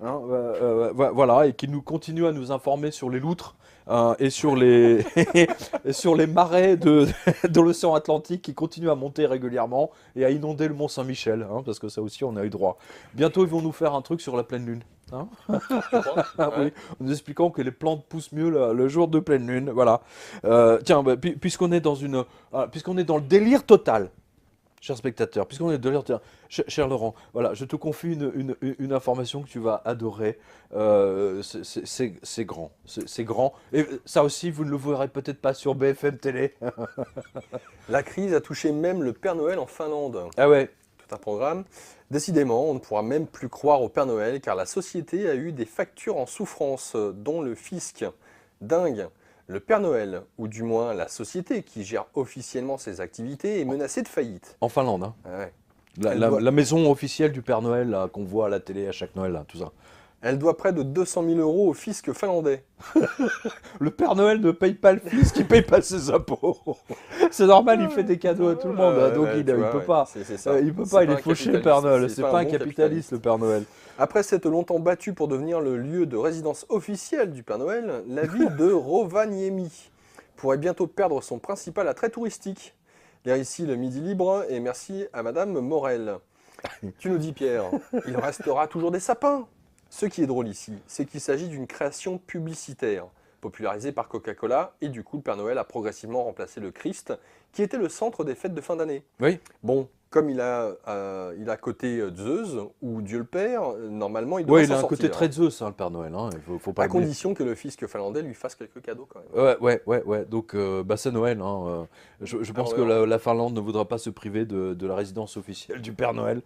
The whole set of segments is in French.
hein, voilà, et qui nous continue à nous informer sur les loutres et sur les, et sur les marais de l'océan Atlantique qui continuent à monter régulièrement et à inonder le Mont Saint-Michel, hein, parce que ça aussi on a eu droit. Bientôt ils vont nous faire un truc sur la pleine lune. Hein. Tu crois? Ah Ouais. oui, en nous expliquant que les plantes poussent mieux le jour de pleine lune, voilà. Tiens, bah, puisqu'on est dans puisqu'on est dans le délire total, cher spectateur, puisqu'on est de l'heure, cher Laurent, voilà, je te confie une information que tu vas adorer. C'est grand, c'est grand. Et ça aussi, vous ne le verrez peut-être pas sur BFM Télé. La crise a touché même le Père Noël en Finlande. Ah ouais, Tout un programme. Décidément, on ne pourra même plus croire au Père Noël car la société a eu des factures en souffrance, dont le fisc. Dingue. Le Père Noël, ou du moins la société qui gère officiellement ses activités, est menacée de faillite. en Finlande, hein. Ah ouais. La, Elle la- doit, la maison officielle du Père Noël là, qu'on voit à la télé à chaque Noël, là, tout ça. elle doit près de 200 000 euros au fisc finlandais. Le Père Noël ne paye pas le fils qui paye pas ses impôts. C'est normal, il fait des cadeaux à tout le monde, donc il Tu vois, peut ouais, pas. c'est ça. Il peut C'est pas, il pas est un fauché le Père capitaliste, Noël. c'est C'est pas pas un un bon capitaliste le capitaliste. Père Noël. Après s'être longtemps battu pour devenir le lieu de résidence officielle du Père Noël, la ville de Rovaniemi pourrait bientôt perdre son principal attrait touristique. Lire ici le Midi Libre et merci à Madame Morel. Tu nous dis Pierre, il restera toujours des sapins. Ce qui est drôle ici, c'est qu'il s'agit d'une création publicitaire, popularisée par Coca-Cola, et du coup le Père Noël a progressivement remplacé le Christ, qui était le centre des fêtes de fin d'année. Oui. Bon, comme il a coté Zeus, ou Dieu le Père, normalement il devrait Ouais, il s'en a un côté sortir, très hein. Zeus, hein, le Père Noël. Hein. Faut pas À oublier. condition que le fisc finlandais lui fasse quelques cadeaux quand même. Ouais. Donc, bah, c'est Noël. Hein. Je Ah pense ouais, que ouais. la Finlande ne voudra pas se priver de la résidence officielle du Père Noël.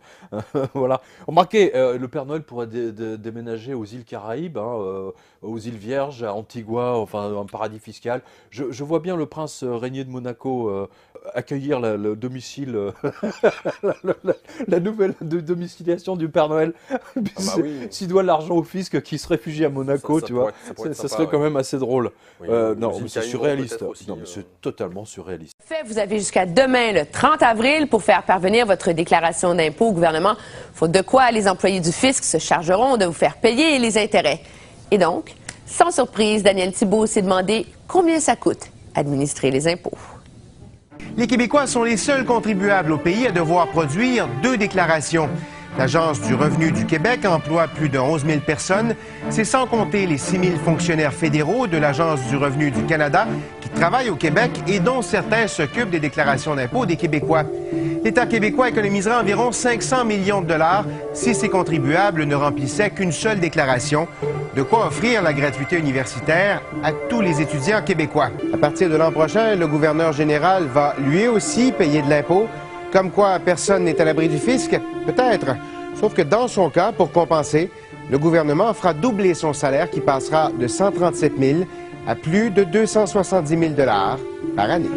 Voilà. Remarquez, le Père Noël pourrait déménager aux îles Caraïbes, hein, aux îles Vierges, à Antigua, enfin un paradis fiscal. Je vois bien le prince régné de Monaco accueillir le domicile, la nouvelle domiciliation du Père Noël. Ah bah oui, S'il doit l'argent au fisc qui se réfugie à Monaco, tu vois. ça pourrait être Ça sympa, serait quand ouais. même assez drôle. Oui, Non, aux mais îles c'est Caïmans, surréaliste. peut-être aussi, Non, mais c'est totalement surréaliste. Fait, vous avez jusqu'à demain, le 30 avril, pour faire parvenir votre déclaration d'impôt au gouvernement. Faute de quoi, les employés du fisc se chargeront de vous faire payer les intérêts. Et donc, sans surprise, Daniel Thibault s'est demandé combien ça coûte administrer les impôts. Les Québécois sont les seuls contribuables au pays à devoir produire 2 déclarations. L'Agence du revenu du Québec emploie plus de 11 000 personnes. C'est sans compter les 6 000 fonctionnaires fédéraux de l'Agence du revenu du Canada qui travaillent au Québec et dont certains s'occupent des déclarations d'impôts des Québécois. L'État québécois économiserait environ 500 millions de dollars si ses contribuables ne remplissaient qu'une seule déclaration. De quoi offrir la gratuité universitaire à tous les étudiants québécois. À partir de l'an prochain, le gouverneur général va lui aussi payer de l'impôt. Comme quoi, personne n'est à l'abri du fisc? Peut-être. Sauf que dans son cas, pour compenser, le gouvernement fera doubler son salaire qui passera de 137 000 à plus de 270 000 $ par année.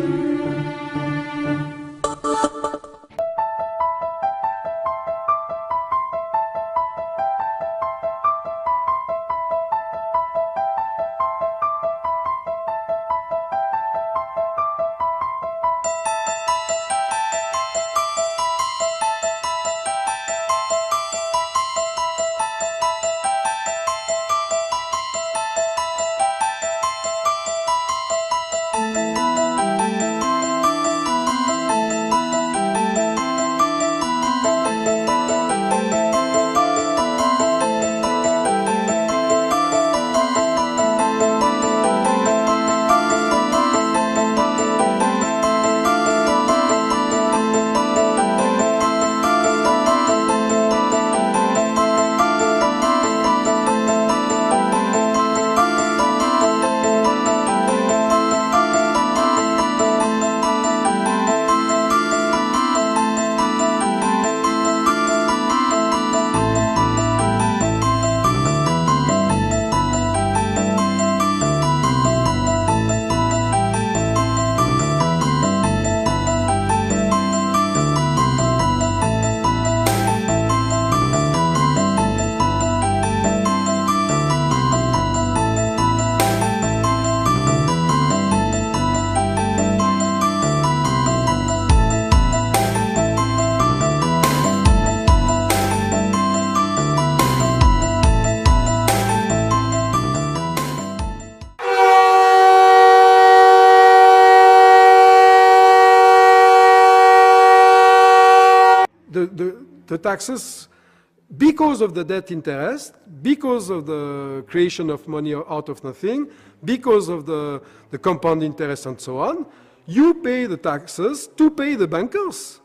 the taxes because of the debt interest, because of the creation of money out of nothing, because of the compound interest and so on. You pay the taxes to pay the bankers.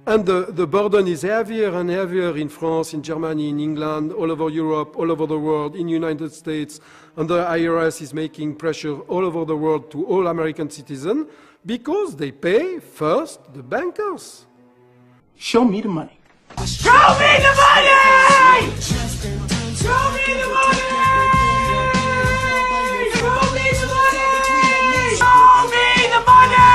And the burden is heavier and heavier in France, in Germany, in England, all over Europe, all over the world, in the United States. And the IRS is making pressure all over the world to all American citizens because they pay first the bankers. Show me the money. Show me the money! Show me the money! Show me the money! Show me the money!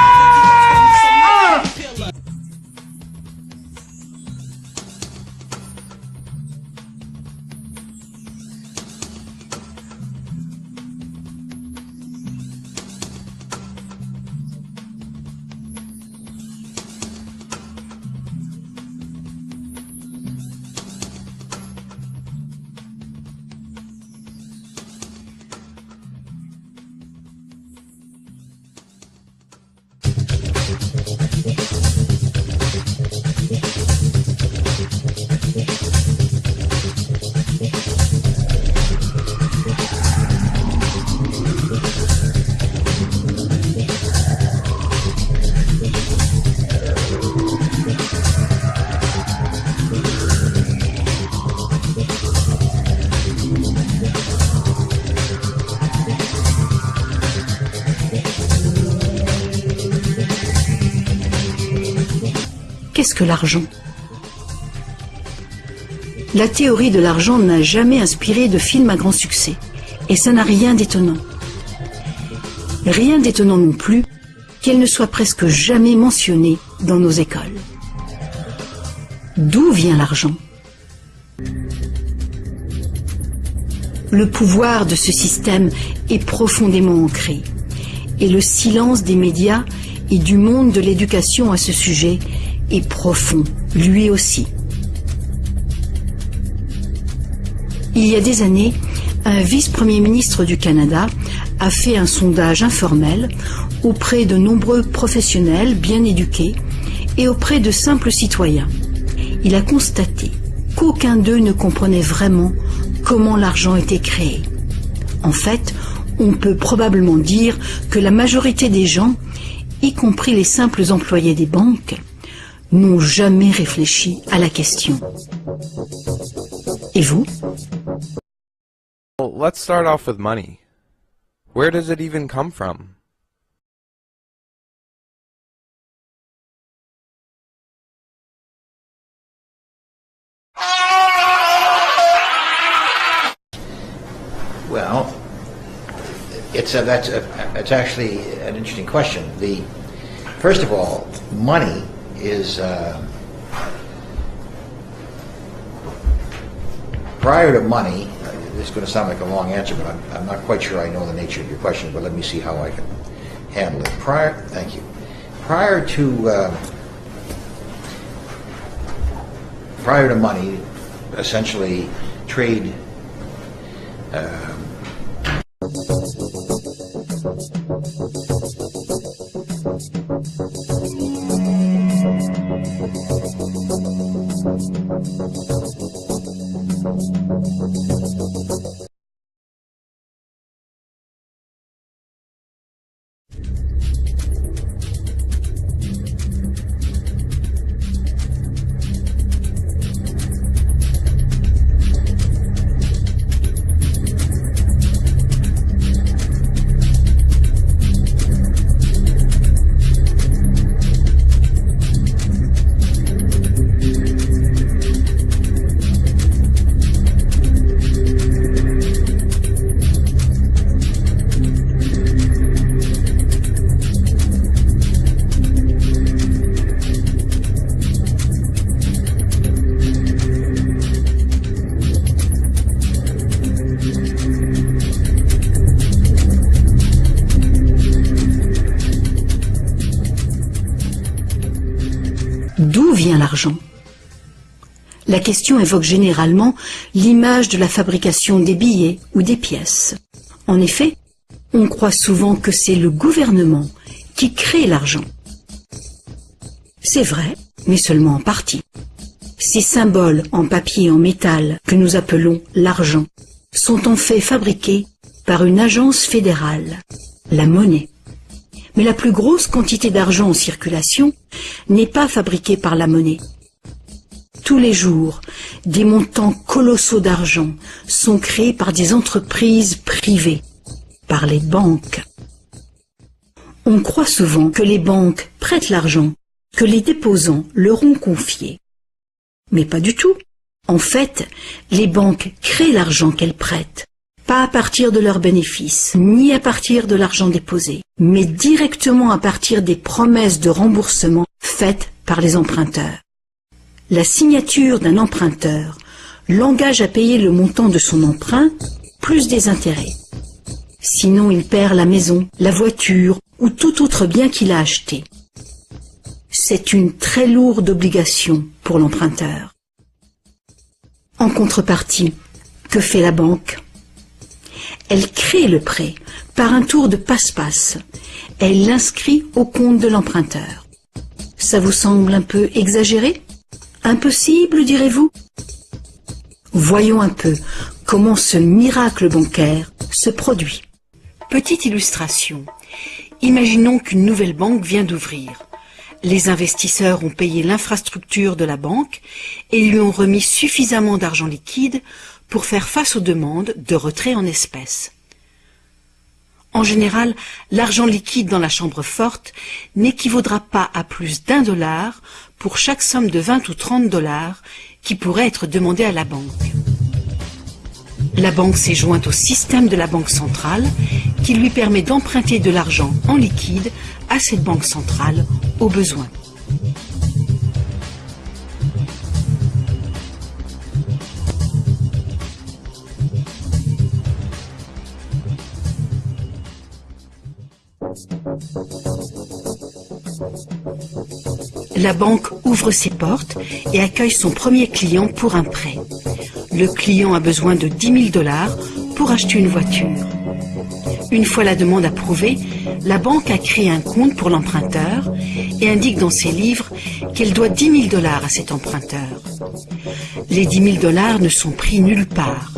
Qu'est-ce que l'argent? La théorie de l'argent n'a jamais inspiré de film à grand succès, et ça n'a rien d'étonnant. Rien d'étonnant non plus qu'elle ne soit presque jamais mentionnée dans nos écoles. D'où vient l'argent? Le pouvoir de ce système est profondément ancré, et le silence des médias et du monde de l'éducation à ce sujet est profond, lui aussi. Il y a des années, un vice-premier ministre du Canada a fait un sondage informel auprès de nombreux professionnels bien éduqués et auprès de simples citoyens. Il a constaté qu'aucun d'eux ne comprenait vraiment comment l'argent était créé. En fait, on peut probablement dire que la majorité des gens, y compris les simples employés des banques, n'ont jamais réfléchi à la question. Et vous? Well, let's start off with money. Where does it even come from? Well, that's actually an interesting question. First of all, money is prior to money. This is going to sound like a long answer, but I'm not quite sure I know the nature of your question. But let me see how I can handle it. Thank you. Prior to money, essentially trade. D'où vient l'argent? La question évoque généralement l'image de la fabrication des billets ou des pièces. En effet, on croit souvent que c'est le gouvernement qui crée l'argent. C'est vrai, mais seulement en partie. Ces symboles en papier et en métal, que nous appelons l'argent, sont en fait fabriqués par une agence fédérale, la monnaie. Mais la plus grosse quantité d'argent en circulation n'est pas fabriquée par la monnaie. Tous les jours, des montants colossaux d'argent sont créés par des entreprises privées, par les banques. On croit souvent que les banques prêtent l'argent, que les déposants leur ont confié. Mais pas du tout. En fait, les banques créent l'argent qu'elles prêtent, pas à partir de leurs bénéfices, ni à partir de l'argent déposé, mais directement à partir des promesses de remboursement faites par les emprunteurs. La signature d'un emprunteur l'engage à payer le montant de son emprunt plus des intérêts. Sinon, il perd la maison, la voiture ou tout autre bien qu'il a acheté. C'est une très lourde obligation pour l'emprunteur. En contrepartie, que fait la banque? Elle crée le prêt par un tour de passe-passe. Elle l'inscrit au compte de l'emprunteur. Ça vous semble un peu exagéré? Impossible, direz-vous? Voyons un peu comment ce miracle bancaire se produit. Petite illustration. Imaginons qu'une nouvelle banque vient d'ouvrir. Les investisseurs ont payé l'infrastructure de la banque et lui ont remis suffisamment d'argent liquide pour faire face aux demandes de retrait en espèces. En général, l'argent liquide dans la chambre forte n'équivaudra pas à plus d'$1 pour chaque somme de 20 ou 30 $ qui pourrait être demandée à la banque. La banque s'est jointe au système de la banque centrale qui lui permet d'emprunter de l'argent en liquide à cette banque centrale au besoin. La banque ouvre ses portes et accueille son premier client pour un prêt. Le client a besoin de 10 000 $ pour acheter une voiture. Une fois la demande approuvée, la banque a créé un compte pour l'emprunteur et indique dans ses livres qu'elle doit 10 000 $ à cet emprunteur. Les 10 000 $ ne sont pris nulle part.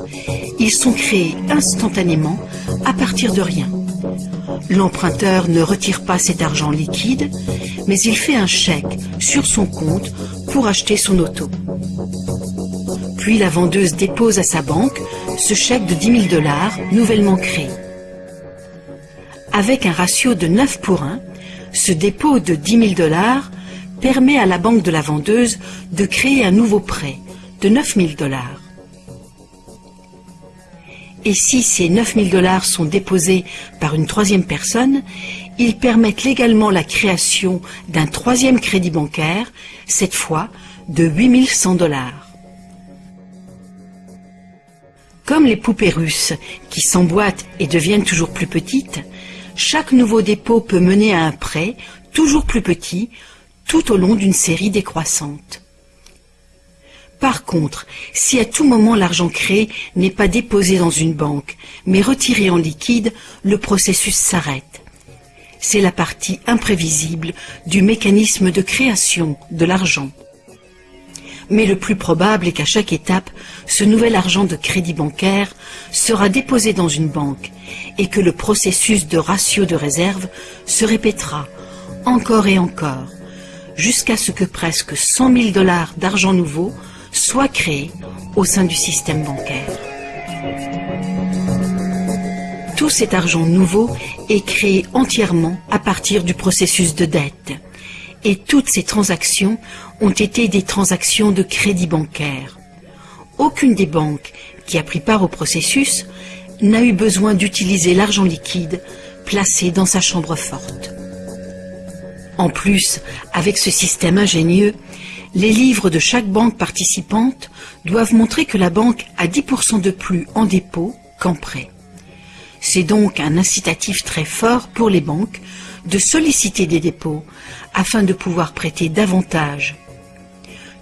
Ils sont créés instantanément à partir de rien. L'emprunteur ne retire pas cet argent liquide, mais il fait un chèque sur son compte pour acheter son auto. Puis la vendeuse dépose à sa banque ce chèque de 10 000 $ nouvellement créé. Avec un ratio de 9:1, ce dépôt de 10 000 $ permet à la banque de la vendeuse de créer un nouveau prêt de 9 000 $. Et si ces 9 000 $ sont déposés par une troisième personne, ils permettent légalement la création d'un troisième crédit bancaire, cette fois de 8 100 $. Comme les poupées russes qui s'emboîtent et deviennent toujours plus petites, chaque nouveau dépôt peut mener à un prêt toujours plus petit tout au long d'une série décroissante. Par contre, si à tout moment l'argent créé n'est pas déposé dans une banque, mais retiré en liquide, le processus s'arrête. C'est la partie imprévisible du mécanisme de création de l'argent. Mais le plus probable est qu'à chaque étape, ce nouvel argent de crédit bancaire sera déposé dans une banque et que le processus de ratio de réserve se répétera encore et encore, jusqu'à ce que presque 100 000 $ d'argent nouveau soit créé au sein du système bancaire. Tout cet argent nouveau est créé entièrement à partir du processus de dette. Et toutes ces transactions ont été des transactions de crédit bancaire. Aucune des banques qui a pris part au processus n'a eu besoin d'utiliser l'argent liquide placé dans sa chambre forte. En plus, avec ce système ingénieux, les livres de chaque banque participante doivent montrer que la banque a 10% de plus en dépôt qu'en prêt. C'est donc un incitatif très fort pour les banques de solliciter des dépôts afin de pouvoir prêter davantage.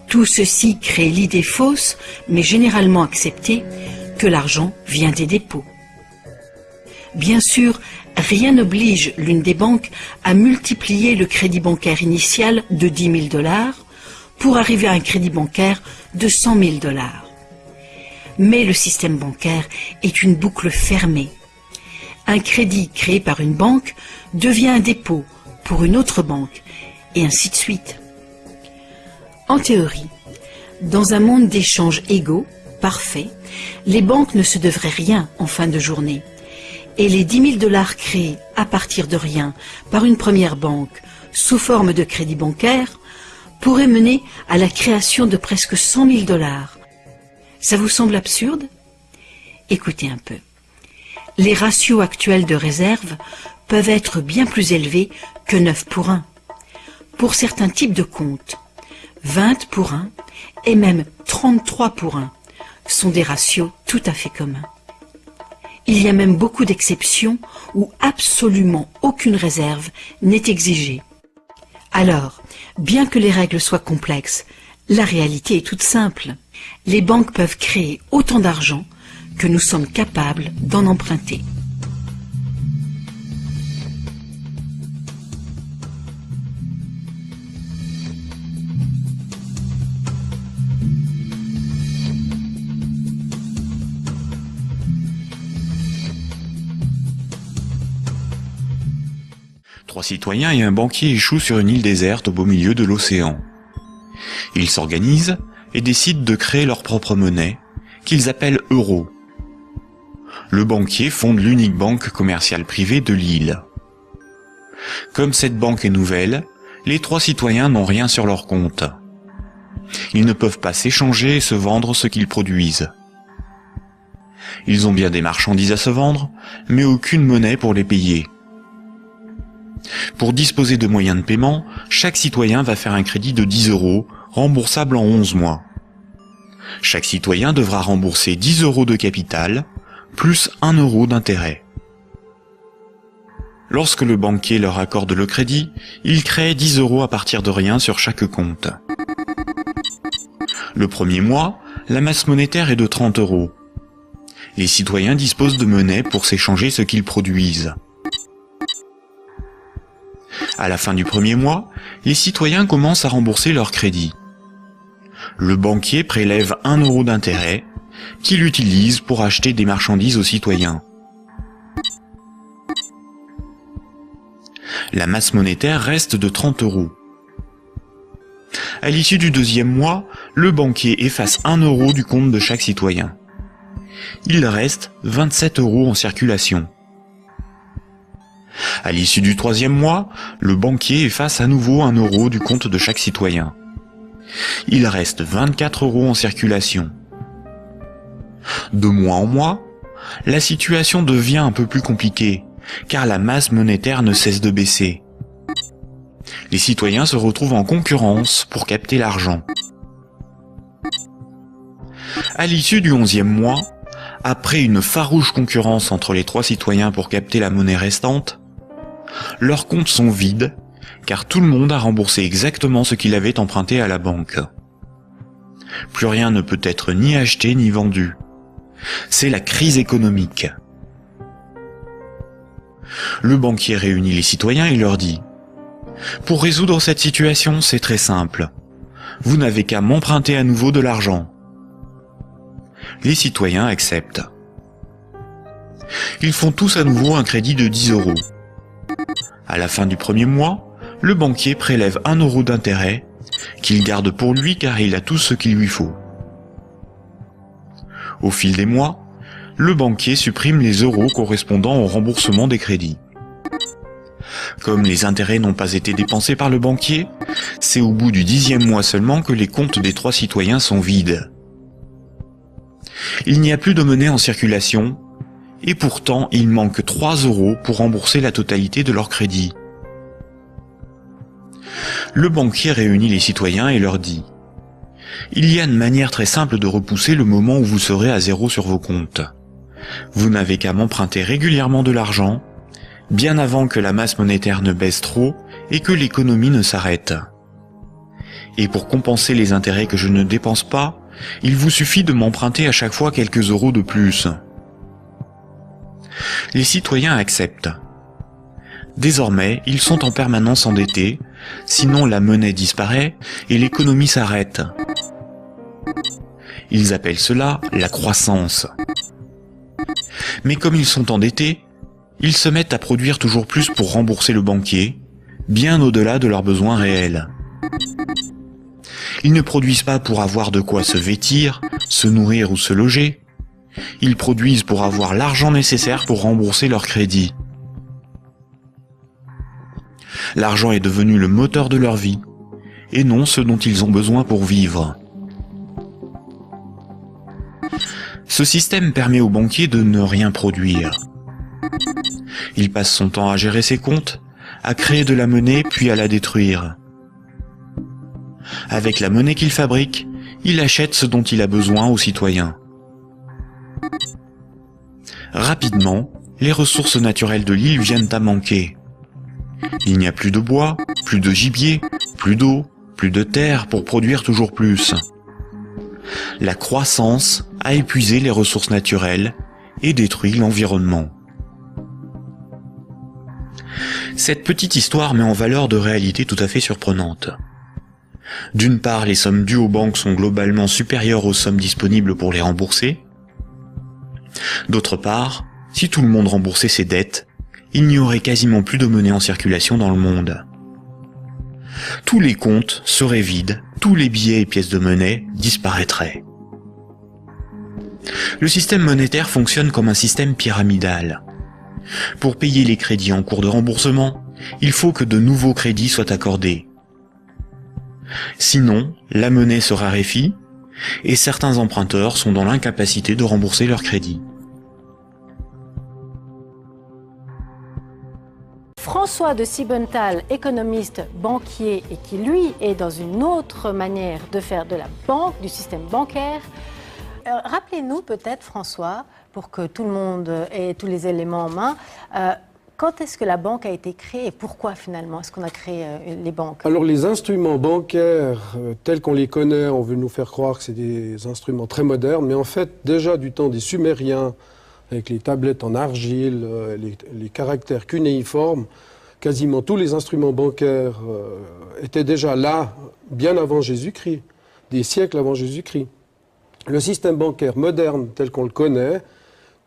Tout ceci crée l'idée fausse, mais généralement acceptée, que l'argent vient des dépôts. Bien sûr, rien n'oblige l'une des banques à multiplier le crédit bancaire initial de 10 000 $ pour arriver à un crédit bancaire de 100 000 $. Mais le système bancaire est une boucle fermée. Un crédit créé par une banque devient un dépôt pour une autre banque, et ainsi de suite. En théorie, dans un monde d'échanges égaux, parfait, les banques ne se devraient rien en fin de journée. Et les 10 000 $ créés à partir de rien par une première banque sous forme de crédit bancaire pourraient mener à la création de presque 100 000 $. Ça vous semble absurde? Écoutez un peu. Les ratios actuels de réserve peuvent être bien plus élevés que 9 pour 1. Pour certains types de comptes, 20 pour 1 et même 33 pour 1 sont des ratios tout à fait communs. Il y a même beaucoup d'exceptions où absolument aucune réserve n'est exigée. Alors, bien que les règles soient complexes, la réalité est toute simple. Les banques peuvent créer autant d'argent que nous sommes capables d'en emprunter. Trois citoyens et un banquier échouent sur une île déserte au beau milieu de l'océan. Ils s'organisent et décident de créer leur propre monnaie, qu'ils appellent euro. Le banquier fonde l'unique banque commerciale privée de l'île. Comme cette banque est nouvelle, les trois citoyens n'ont rien sur leur compte. Ils ne peuvent pas s'échanger et se vendre ce qu'ils produisent. Ils ont bien des marchandises à se vendre, mais aucune monnaie pour les payer. Pour disposer de moyens de paiement, chaque citoyen va faire un crédit de 10 €, remboursable en 11 mois. Chaque citoyen devra rembourser 10 € de capital, plus 1 € d'intérêt. Lorsque le banquier leur accorde le crédit, il crée 10 € à partir de rien sur chaque compte. Le premier mois, la masse monétaire est de 30 €. Les citoyens disposent de monnaie pour s'échanger ce qu'ils produisent. À la fin du premier mois, les citoyens commencent à rembourser leur crédit. Le banquier prélève 1 € d'intérêt, qu'il utilise pour acheter des marchandises aux citoyens. La masse monétaire reste de 30 €. À l'issue du deuxième mois, le banquier efface 1 € du compte de chaque citoyen. Il reste 27 € en circulation. À l'issue du troisième mois, le banquier efface à nouveau 1 € du compte de chaque citoyen. Il reste 24 € en circulation. De mois en mois, la situation devient un peu plus compliquée, car la masse monétaire ne cesse de baisser. Les citoyens se retrouvent en concurrence pour capter l'argent. À l'issue du 11e mois, après une farouche concurrence entre les trois citoyens pour capter la monnaie restante, leurs comptes sont vides, car tout le monde a remboursé exactement ce qu'il avait emprunté à la banque. Plus rien ne peut être ni acheté ni vendu. C'est la crise économique. Le banquier réunit les citoyens et leur dit « Pour résoudre cette situation, c'est très simple. Vous n'avez qu'à m'emprunter à nouveau de l'argent. » Les citoyens acceptent. Ils font tous à nouveau un crédit de 10 €. À la fin du premier mois, le banquier prélève 1 € d'intérêt, qu'il garde pour lui car il a tout ce qu'il lui faut. Au fil des mois, le banquier supprime les euros correspondant au remboursement des crédits. Comme les intérêts n'ont pas été dépensés par le banquier, c'est au bout du 10e mois seulement que les comptes des trois citoyens sont vides. Il n'y a plus de monnaie en circulation, et pourtant il manque 3 € pour rembourser la totalité de leur crédit. Le banquier réunit les citoyens et leur dit « Il y a une manière très simple de repousser le moment où vous serez à zéro sur vos comptes. Vous n'avez qu'à m'emprunter régulièrement de l'argent, bien avant que la masse monétaire ne baisse trop et que l'économie ne s'arrête. Et pour compenser les intérêts que je ne dépense pas, il vous suffit de m'emprunter à chaque fois quelques euros de plus. » Les citoyens acceptent. Désormais, ils sont en permanence endettés, sinon la monnaie disparaît et l'économie s'arrête. Ils appellent cela la croissance. Mais comme ils sont endettés, ils se mettent à produire toujours plus pour rembourser le banquier, bien au-delà de leurs besoins réels. Ils ne produisent pas pour avoir de quoi se vêtir, se nourrir ou se loger. Ils produisent pour avoir l'argent nécessaire pour rembourser leur crédit. L'argent est devenu le moteur de leur vie, et non ce dont ils ont besoin pour vivre. Ce système permet au banquier de ne rien produire. Il passe son temps à gérer ses comptes, à créer de la monnaie puis à la détruire. Avec la monnaie qu'il fabrique, il achète ce dont il a besoin aux citoyens. Rapidement, les ressources naturelles de l'île viennent à manquer. Il n'y a plus de bois, plus de gibier, plus d'eau, plus de terre pour produire toujours plus. La croissance a épuisé les ressources naturelles et détruit l'environnement. Cette petite histoire met en valeur de réalités tout à fait surprenantes. D'une part, les sommes dues aux banques sont globalement supérieures aux sommes disponibles pour les rembourser. D'autre part, si tout le monde remboursait ses dettes, il n'y aurait quasiment plus de monnaie en circulation dans le monde. Tous les comptes seraient vides, tous les billets et pièces de monnaie disparaîtraient. Le système monétaire fonctionne comme un système pyramidal. Pour payer les crédits en cours de remboursement, il faut que de nouveaux crédits soient accordés. Sinon, la monnaie se raréfie et certains emprunteurs sont dans l'incapacité de rembourser leurs crédits. François de Siebenthal, économiste, banquier et qui lui est dans une autre manière de faire de la banque, du système bancaire. Rappelez-nous peut-être, François, pour que tout le monde ait tous les éléments en main, quand est-ce que la banque a été créée et pourquoi finalement est-ce qu'on a créé les banques? Alors les instruments bancaires tels qu'on les connaît, on veut nous faire croire que c'est des instruments très modernes, mais en fait déjà du temps des Sumériens, avec les tablettes en argile, les caractères cunéiformes, quasiment tous les instruments bancaires étaient déjà là bien avant Jésus-Christ, des siècles avant Jésus-Christ. Le système bancaire moderne tel qu'on le connaît,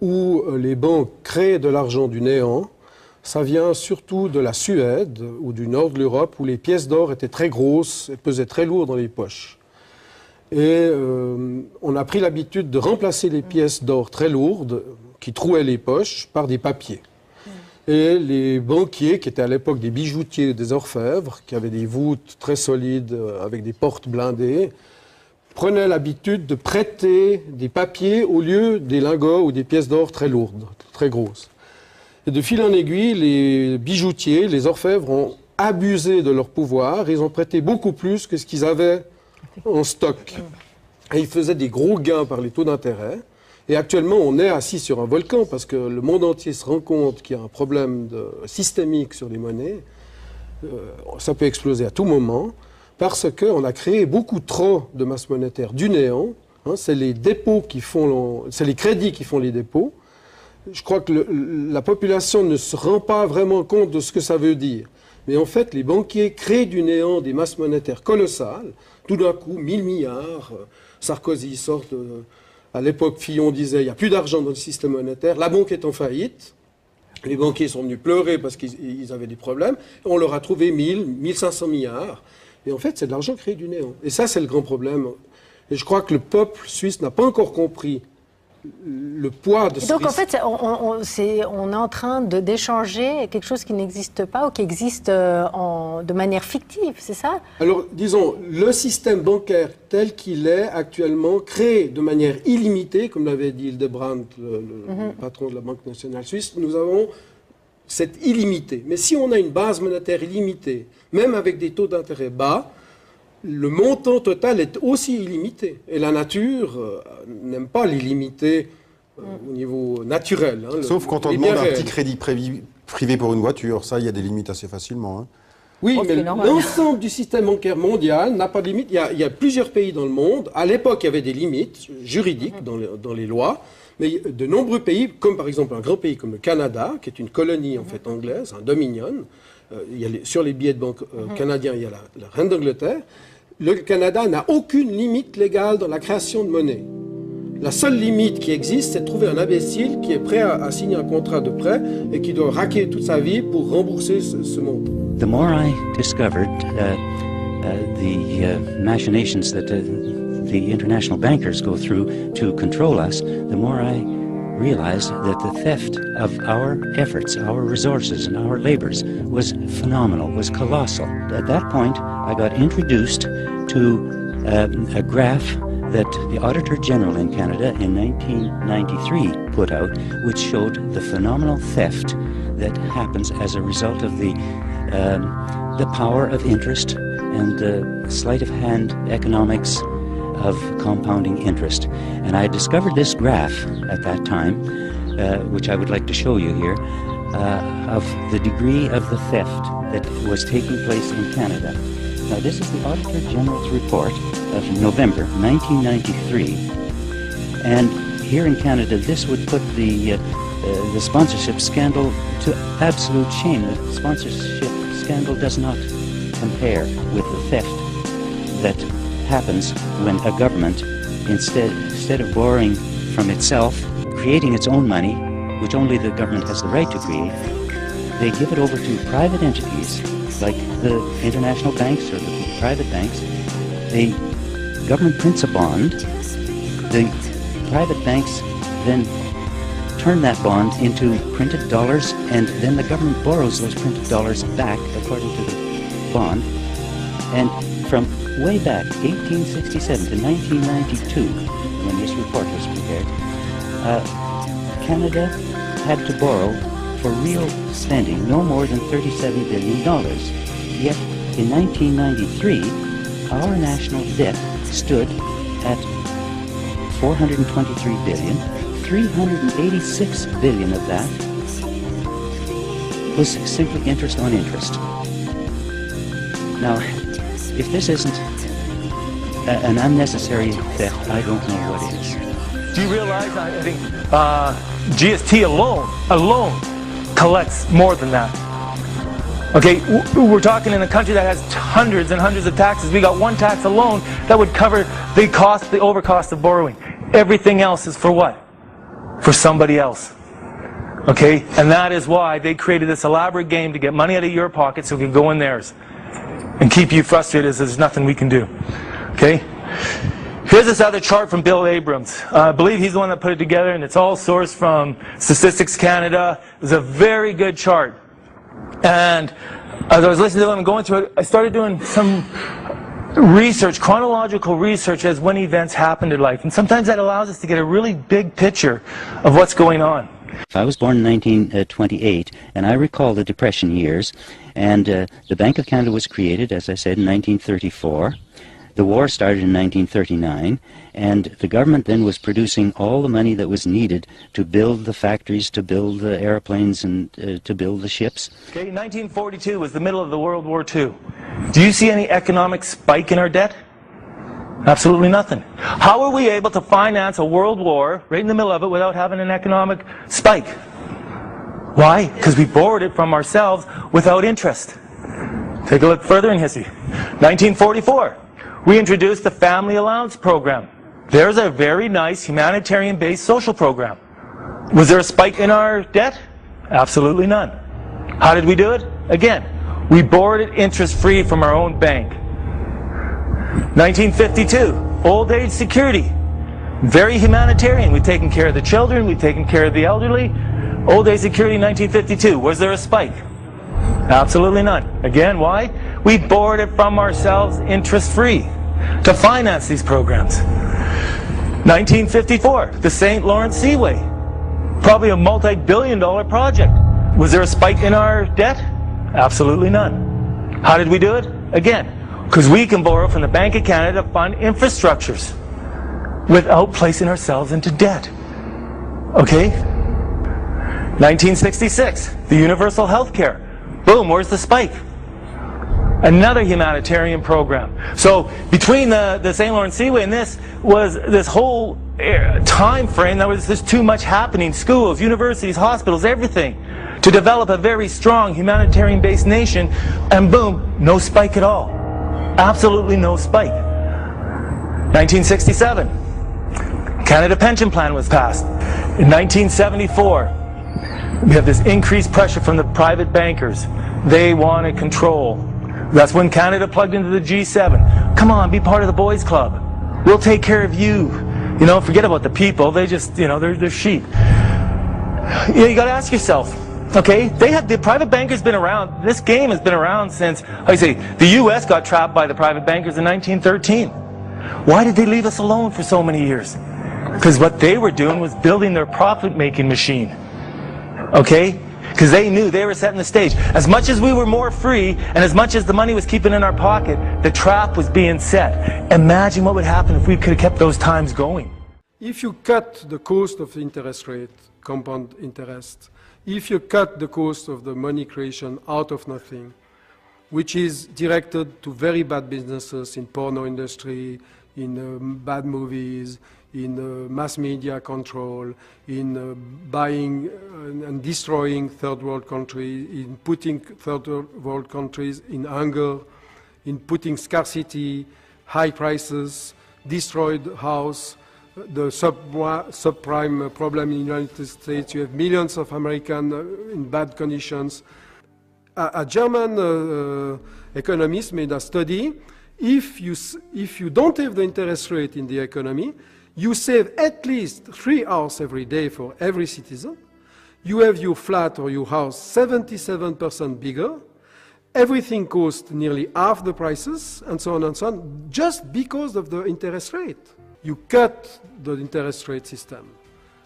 où les banques créent de l'argent du néant, ça vient surtout de la Suède ou du nord de l'Europe, où les pièces d'or étaient très grosses et pesaient très lourd dans les poches. Et on a pris l'habitude de remplacer les pièces d'or très lourdes, qui trouaient les poches, par des papiers. Et les banquiers, qui étaient à l'époque des bijoutiers, des orfèvres, qui avaient des voûtes très solides, avec des portes blindées, prenaient l'habitude de prêter des papiers au lieu des lingots ou des pièces d'or très lourdes, très grosses. Et de fil en aiguille, les bijoutiers, les orfèvres ont abusé de leur pouvoir. Ils ont prêté beaucoup plus que ce qu'ils avaient en stock. Et ils faisaient des gros gains par les taux d'intérêt. Et actuellement, on est assis sur un volcan parce que le monde entier se rend compte qu'il y a un problème systémique sur les monnaies. Ça peut exploser à tout moment parce qu'on a créé beaucoup trop de masse monétaire du néant. C'est les dépôts qui font, c'est les crédits qui font les dépôts. Je crois que la population ne se rend pas vraiment compte de ce que ça veut dire. Mais en fait, les banquiers créent du néant des masses monétaires colossales. Tout d'un coup, 1000 milliards. Sarkozy sort à l'époque, Fillon disait, il n'y a plus d'argent dans le système monétaire. La banque est en faillite. Les banquiers sont venus pleurer parce qu'ils avaient des problèmes. On leur a trouvé 1500 milliards. Et en fait, c'est de l'argent créé du néant. Et ça, c'est le grand problème. Et je crois que le peuple suisse n'a pas encore compris le poids de ce Donc, en fait, on est en train d'échanger quelque chose qui n'existe pas ou qui existe de manière fictive, c'est ça? Alors, disons, le système bancaire tel qu'il est actuellement, créé de manière illimitée, comme l'avait dit Hildebrandt, le patron de la Banque nationale suisse, nous avons cette illimité. Mais si on a une base monétaire illimitée, même avec des taux d'intérêt bas, le montant total est aussi illimité. Et la nature n'aime pas l'illimité au niveau naturel. Sauf quand on demande un petit crédit privé pour une voiture. Ça, il y a des limites assez facilement. Oui, mais l'ensemble du système bancaire mondial n'a pas de limite. Il y a plusieurs pays dans le monde. À l'époque, il y avait des limites juridiques dans les lois. Mais de nombreux pays, comme par exemple un grand pays comme le Canada, qui est une colonie en fait anglaise, un dominion, sur les billets de banque canadiens, il y a la reine d'Angleterre. Le Canada n'a aucune limite légale dans la création de monnaie. La seule limite qui existe, c'est de trouver un imbécile qui est prêt à signer un contrat de prêt et qui doit raquer toute sa vie pour rembourser ce montant. The more I discovered the machinations that the international bankers go through to control us, the more I realized that the theft of our efforts, our resources, and our labors was phenomenal, was colossal. At that point, I got introduced to a graph that the Auditor General in Canada in 1993 put out, which showed the phenomenal theft that happens as a result of the power of interest and the sleight of hand economics of compounding interest. And I discovered this graph at that time, which I would like to show you here, of the degree of the theft that was taking place in Canada. Now this is the Auditor General's report of November 1993, and here in Canada this would put the sponsorship scandal to absolute shame. The sponsorship scandal does not compare with the theft that happens when a government, instead of borrowing from itself, creating its own money, which only the government has the right to create, they give it over to private entities like the international banks or the private banks. The government prints a bond, the private banks then turn that bond into printed dollars, and then the government borrows those printed dollars back according to the bond. And from way back, 1867 to 1992, when this report was prepared, Canada had to borrow for real spending no more than $37 billion. Yet, in 1993, our national debt stood at $423 billion. $386 billion of that was simply interest on interest. Now, if this isn't an unnecessary theft, I don't know what is. Do you realize, I think, GST alone collects more than that? Okay, we're talking in a country that has hundreds and hundreds of taxes. We got one tax alone that would cover the cost, the overcost of borrowing. Everything else is for what? For somebody else. Okay, and that is why they created this elaborate game to get money out of your pocket so it could go in theirs and keep you frustrated as there's nothing we can do. Okay, here's this other chart from Bill Abrams. I believe he's the one that put it together, and it's all sourced from Statistics Canada. It was a very good chart. And as I was listening to it and going through it, I started doing some research, chronological research as when events happened in life. And sometimes that allows us to get a really big picture of what's going on. I was born in 1928, and I recall the Depression years. And the Bank of Canada was created, as I said, in 1934. The war started in 1939, and the government then was producing all the money that was needed to build the factories, to build the airplanes, and to build the ships. Okay, 1942 was the middle of the World War II. Do you see any economic spike in our debt? Absolutely nothing. How are we able to finance a world war right in the middle of it without having an economic spike? Why? Because we borrowed it from ourselves without interest. Take a look further in history. 1944. We introduced the Family Allowance Program. There's a very nice humanitarian-based social program. Was there a spike in our debt? Absolutely none. How did we do it? Again, we borrowed it interest-free from our own bank. 1952, old age security. Very humanitarian. We've taken care of the children, we've taken care of the elderly. Old age security, 1952. Was there a spike? Absolutely none. Again, why? We borrowed it from ourselves interest-free to finance these programs. 1954, the St. Lawrence Seaway. Probably a multi-billion-dollar project. Was there a spike in our debt? Absolutely none. How did we do it? Again, because we can borrow from the Bank of Canada to fund infrastructures without placing ourselves into debt. Okay? 1966, the universal health care. Boom, where's the spike? Another humanitarian program. So between the St. Lawrence Seaway and this was this whole time frame, there was just too much happening. Schools, universities, hospitals, everything. To develop a very strong humanitarian-based nation, and boom, no spike at all. Absolutely no spike. 1967, Canada Pension Plan was passed. In 1974, we have this increased pressure from the private bankers. They wanted control. That's when Canada plugged into the G7. Come on, be part of the boys club. We'll take care of you. You know, forget about the people. They just, you know, they're sheep. You got to ask yourself, okay, the private bankers been around. This game has been around since, I say, the U.S. got trapped by the private bankers in 1913. Why did they leave us alone for so many years? Because what they were doing was building their profit-making machine. Okay? Because they knew they were setting the stage. As much as we were more free, and as much as the money was keeping in our pocket, the trap was being set. Imagine what would happen if we could have kept those times going. If you cut the cost of interest rate, compound interest, if you cut the cost of the money creation out of nothing, which is directed to very bad businesses in porno industry, in bad movies, in mass media control, in buying and destroying third world countries, in putting third world countries in hunger, in putting scarcity, high prices, destroyed house, the subprime problem in the United States. You have millions of Americans in bad conditions. A German economist made a study. If you don't have the interest rate in the economy, you save at least 3 hours every day for every citizen. You have your flat or your house 77% bigger. Everything costs nearly half the prices, and so on, just because of the interest rate. You cut the interest rate system.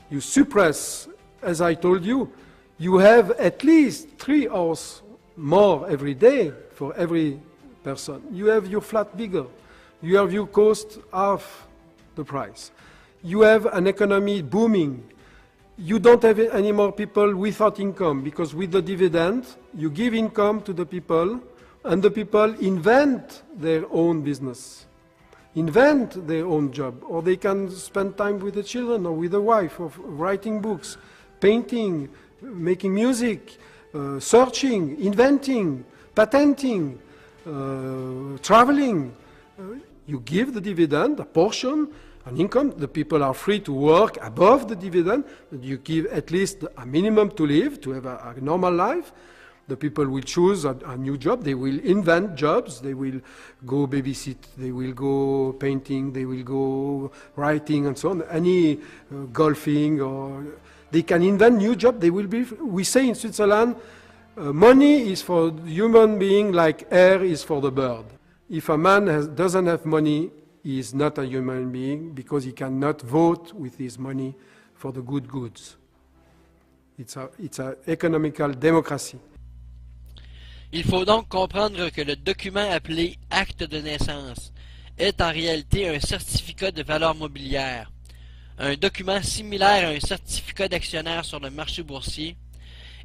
You suppress, as I told you, you have at least 3 hours more every day for every person. You have your flat bigger. You have your cost half the price. You have an economy booming. You don't have any more people without income, because with the dividend, you give income to the people, and the people invent their own business, invent their own job, or they can spend time with the children or with the wife, of writing books, painting, making music, searching, inventing, patenting, traveling. You give the dividend, a portion, an income. The people are free to work above the dividend. You give at least a minimum to live, to have a normal life. The people will choose a new job. They will invent jobs. They will go babysit. They will go painting. They will go writing and so on. Any golfing, or they can invent new jobs. They will be. We say in Switzerland, money is for human being like air is for the bird. If a man doesn't have money, he is not a human being, because he cannot vote with his money for the good goods. It's an economical democracy. Il faut donc comprendre que le document appelé « Acte de naissance » est en réalité un certificat de valeur mobilière, un document similaire à un certificat d'actionnaire sur le marché boursier,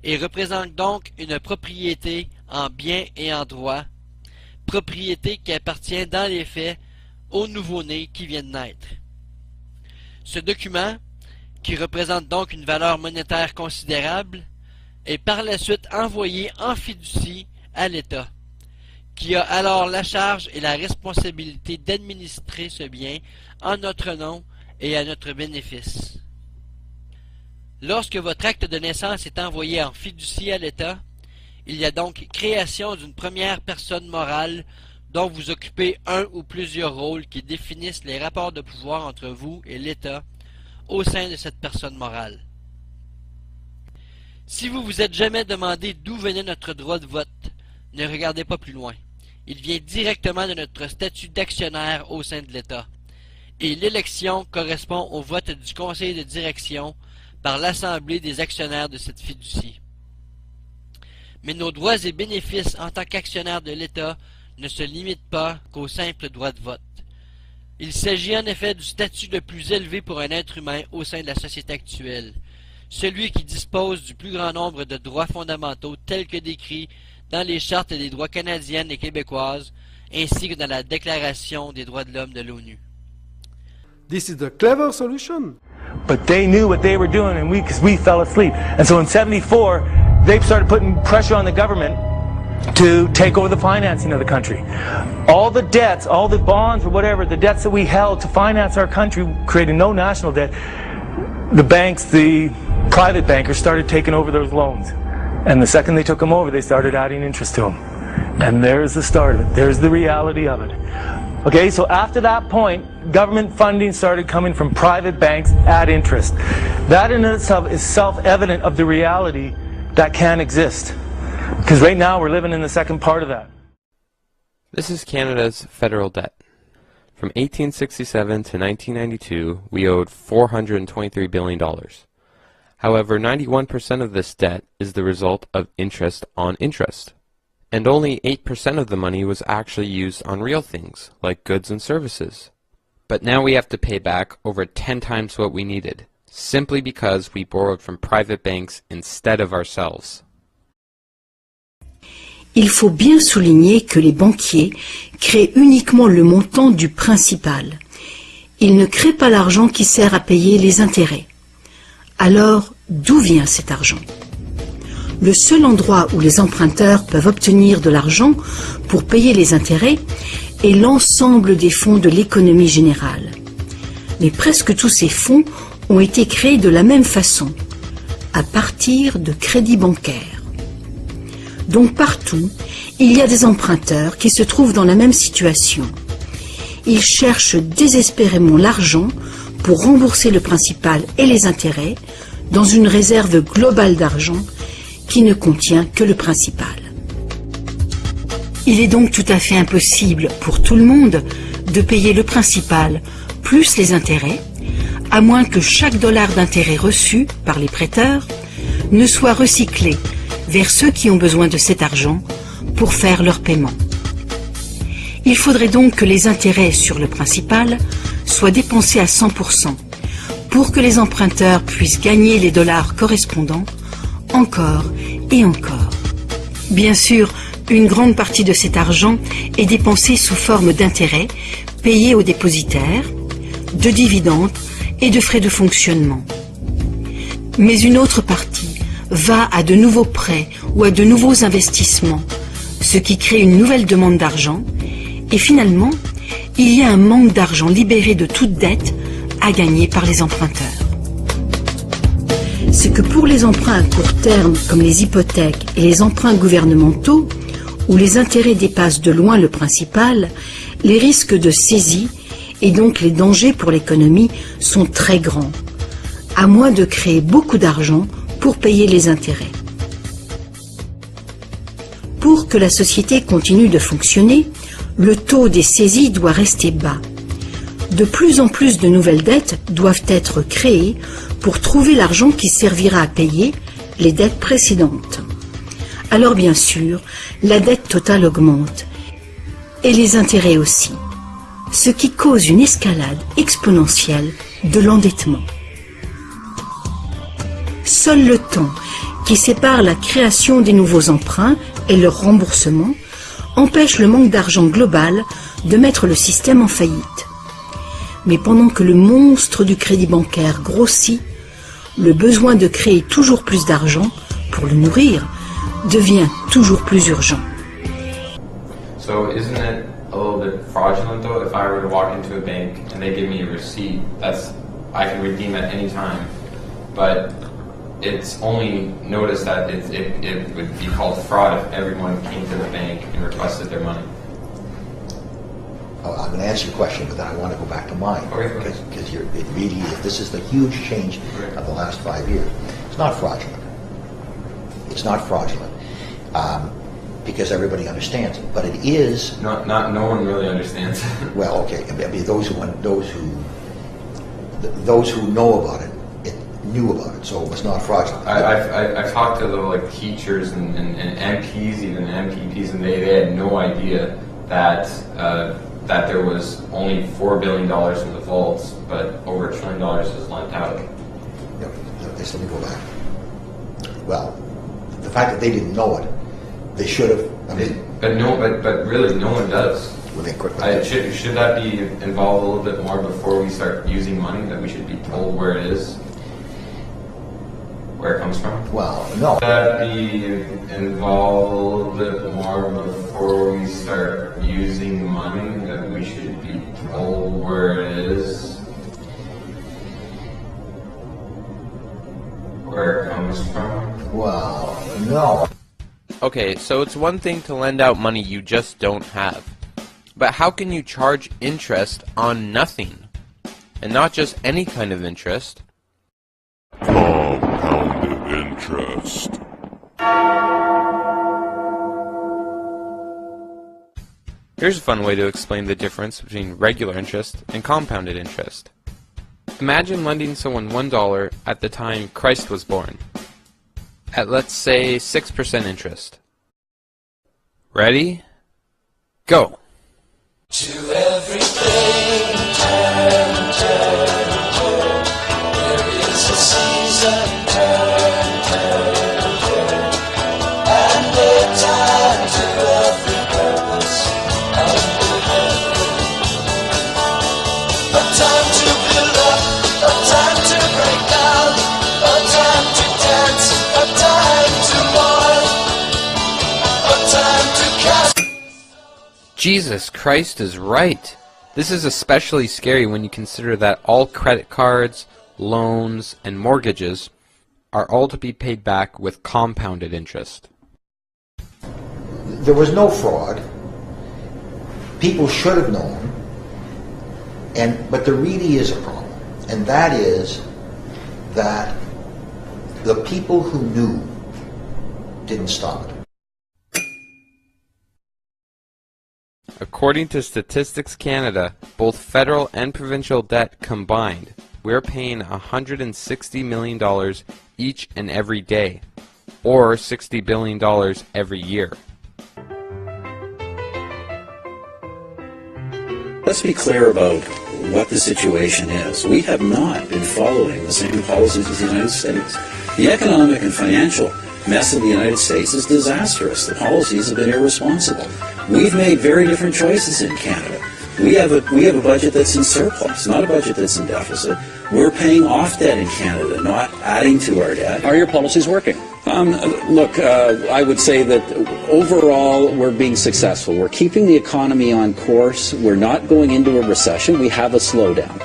et représente donc une propriété en biens et en droits, propriété qui appartient dans les faits aux nouveau-nés qui viennent naître. Ce document, qui représente donc une valeur monétaire considérable, est par la suite envoyé en fiducie à l'État, qui a alors la charge et la responsabilité d'administrer ce bien en notre nom et à notre bénéfice. Lorsque votre acte de naissance est envoyé en fiducie à l'État, il y a donc création d'une première personne morale dont vous occupez un ou plusieurs rôles qui définissent les rapports de pouvoir entre vous et l'État au sein de cette personne morale. Si vous vous êtes jamais demandé d'où venait notre droit de vote, ne regardez pas plus loin. Il vient directement de notre statut d'actionnaire au sein de l'État. Et l'élection correspond au vote du conseil de direction par l'assemblée des actionnaires de cette fiducie. Mais nos droits et bénéfices en tant qu'actionnaires de l'État ne se limitent pas qu'au simple droit de vote. Il s'agit en effet du statut le plus élevé pour un être humain au sein de la société actuelle, celui qui dispose du plus grand nombre de droits fondamentaux tels que décrits dans les chartes des droits canadiennes et québécoises, ainsi que dans la Déclaration des droits de l'homme de l'ONU. This is the clever solution. But they knew what they were doing, and because we fell asleep. And so in '74, they started putting pressure on the government to take over the financing of the country. All the debts, all the bonds or whatever, the debts that we held to finance our country, creating no national debt, the banks, the private bankers started taking over those loans. And the second they took them over, they started adding interest to them. And there's the start of it. There's the reality of it. Okay, so after that point, government funding started coming from private banks at interest. That in itself is self-evident of the reality that can exist. Because right now we're living in the second part of that. This is Canada's federal debt. From 1867 to 1992, we owed $423 billion. However, 91% of this debt is the result of interest on interest. And only 8% of the money was actually used on real things, like goods and services. But now we have to pay back over 10 times what we needed, simply because we borrowed from private banks instead of ourselves. Il faut bien souligner que les banquiers créent uniquement le montant du principal. Ils ne créent pas l'argent qui sert à payer les intérêts. Alors, d'où vient cet argent ? Le seul endroit où les emprunteurs peuvent obtenir de l'argent pour payer les intérêts est l'ensemble des fonds de l'économie générale. Mais presque tous ces fonds ont été créés de la même façon, à partir de crédits bancaires. Donc partout, il y a des emprunteurs qui se trouvent dans la même situation. Ils cherchent désespérément l'argent pour rembourser le principal et les intérêts dans une réserve globale d'argent qui ne contient que le principal. Il est donc tout à fait impossible pour tout le monde de payer le principal plus les intérêts, à moins que chaque dollar d'intérêt reçu par les prêteurs ne soit recyclé vers ceux qui ont besoin de cet argent pour faire leur paiement. Il faudrait donc que les intérêts sur le principal soient dépensés à 100% pour que les emprunteurs puissent gagner les dollars correspondants encore et encore. Bien sûr, une grande partie de cet argent est dépensée sous forme d'intérêts payés aux dépositaires, de dividendes et de frais de fonctionnement. Mais une autre partie va à de nouveaux prêts ou à de nouveaux investissements, ce qui crée une nouvelle demande d'argent, et finalement, il y a un manque d'argent libéré de toute dette à gagner par les emprunteurs. C'est que pour les emprunts à court terme, comme les hypothèques et les emprunts gouvernementaux, où les intérêts dépassent de loin le principal, les risques de saisie et donc les dangers pour l'économie sont très grands, à moins de créer beaucoup d'argent pour payer les intérêts. Pour que la société continue de fonctionner, le taux des saisies doit rester bas. De plus en plus de nouvelles dettes doivent être créées pour trouver l'argent qui servira à payer les dettes précédentes. Alors bien sûr, la dette totale augmente, et les intérêts aussi, ce qui cause une escalade exponentielle de l'endettement. Seul le temps qui sépare la création des nouveaux emprunts et leur remboursement empêche le manque d'argent global de mettre le système en faillite. Mais pendant que le monstre du crédit bancaire grossit, le besoin de créer toujours plus d'argent pour le nourrir devient toujours plus urgent. So isn't it a little bit fraudulent though if I were to walk into a bank and they give me a receipt that's I can redeem at any time, but it's only noticed that it would be called fraud if everyone came to the bank and requested their money? I'm going to answer your question, but then I want to go back to mine. Okay. Because this is the huge change of the last 5 years. It's not fraudulent. It's not fraudulent because everybody understands it. But it is. No one really understands it. Well, okay. I mean, those who know about it knew about it, so it was not fraudulent. I've talked to the teachers and MPs, even MPPs, and they had no idea that there was only $4 billion in the vaults, but over $1 trillion is lent out. Yeah, let me go back. Well, the fact that they didn't know it, they should have. But really, no one does. Should that be involved a little bit more before we start using money, that we should be told where it is? Where it comes from? Well, no. Should that be involved a little bit more before we start using money, that we should be told where it is? Where it comes from? Well, no. Okay, so it's one thing to lend out money you just don't have. But how can you charge interest on nothing? And not just any kind of interest. Compounded interest. Here's a fun way to explain the difference between regular interest and compounded interest. Imagine lending someone $1 at the time Christ was born, at let's say 6% interest. Ready? Go! To everything, turn, turn, turn. There is a season, turn, turn, turn. And a time to every purpose under heaven. A time to build up, a time to break down, a time to dance, a time to mourn, a time to cast. Jesus Christ is right. This is especially scary when you consider that all credit cards, loans, and mortgages are all to be paid back with compounded interest. There was no fraud. People should have known. But there really is a problem. And that is that the people who knew didn't stop it. According to Statistics Canada, both federal and provincial debt combined, we're paying $160 million each and every day, or $60 billion every year. Let's be clear about what the situation is. We have not been following the same policies as the United States. The economic and financial mess of the United States is disastrous. The policies have been irresponsible. We've made very different choices in Canada. We have a budget that's in surplus, not a budget that's in deficit. We're paying off debt in Canada, not adding to our debt. Are your policies working? Look, I would say that overall we're being successful. We're keeping the economy on course. We're not going into a recession. We have a slowdown.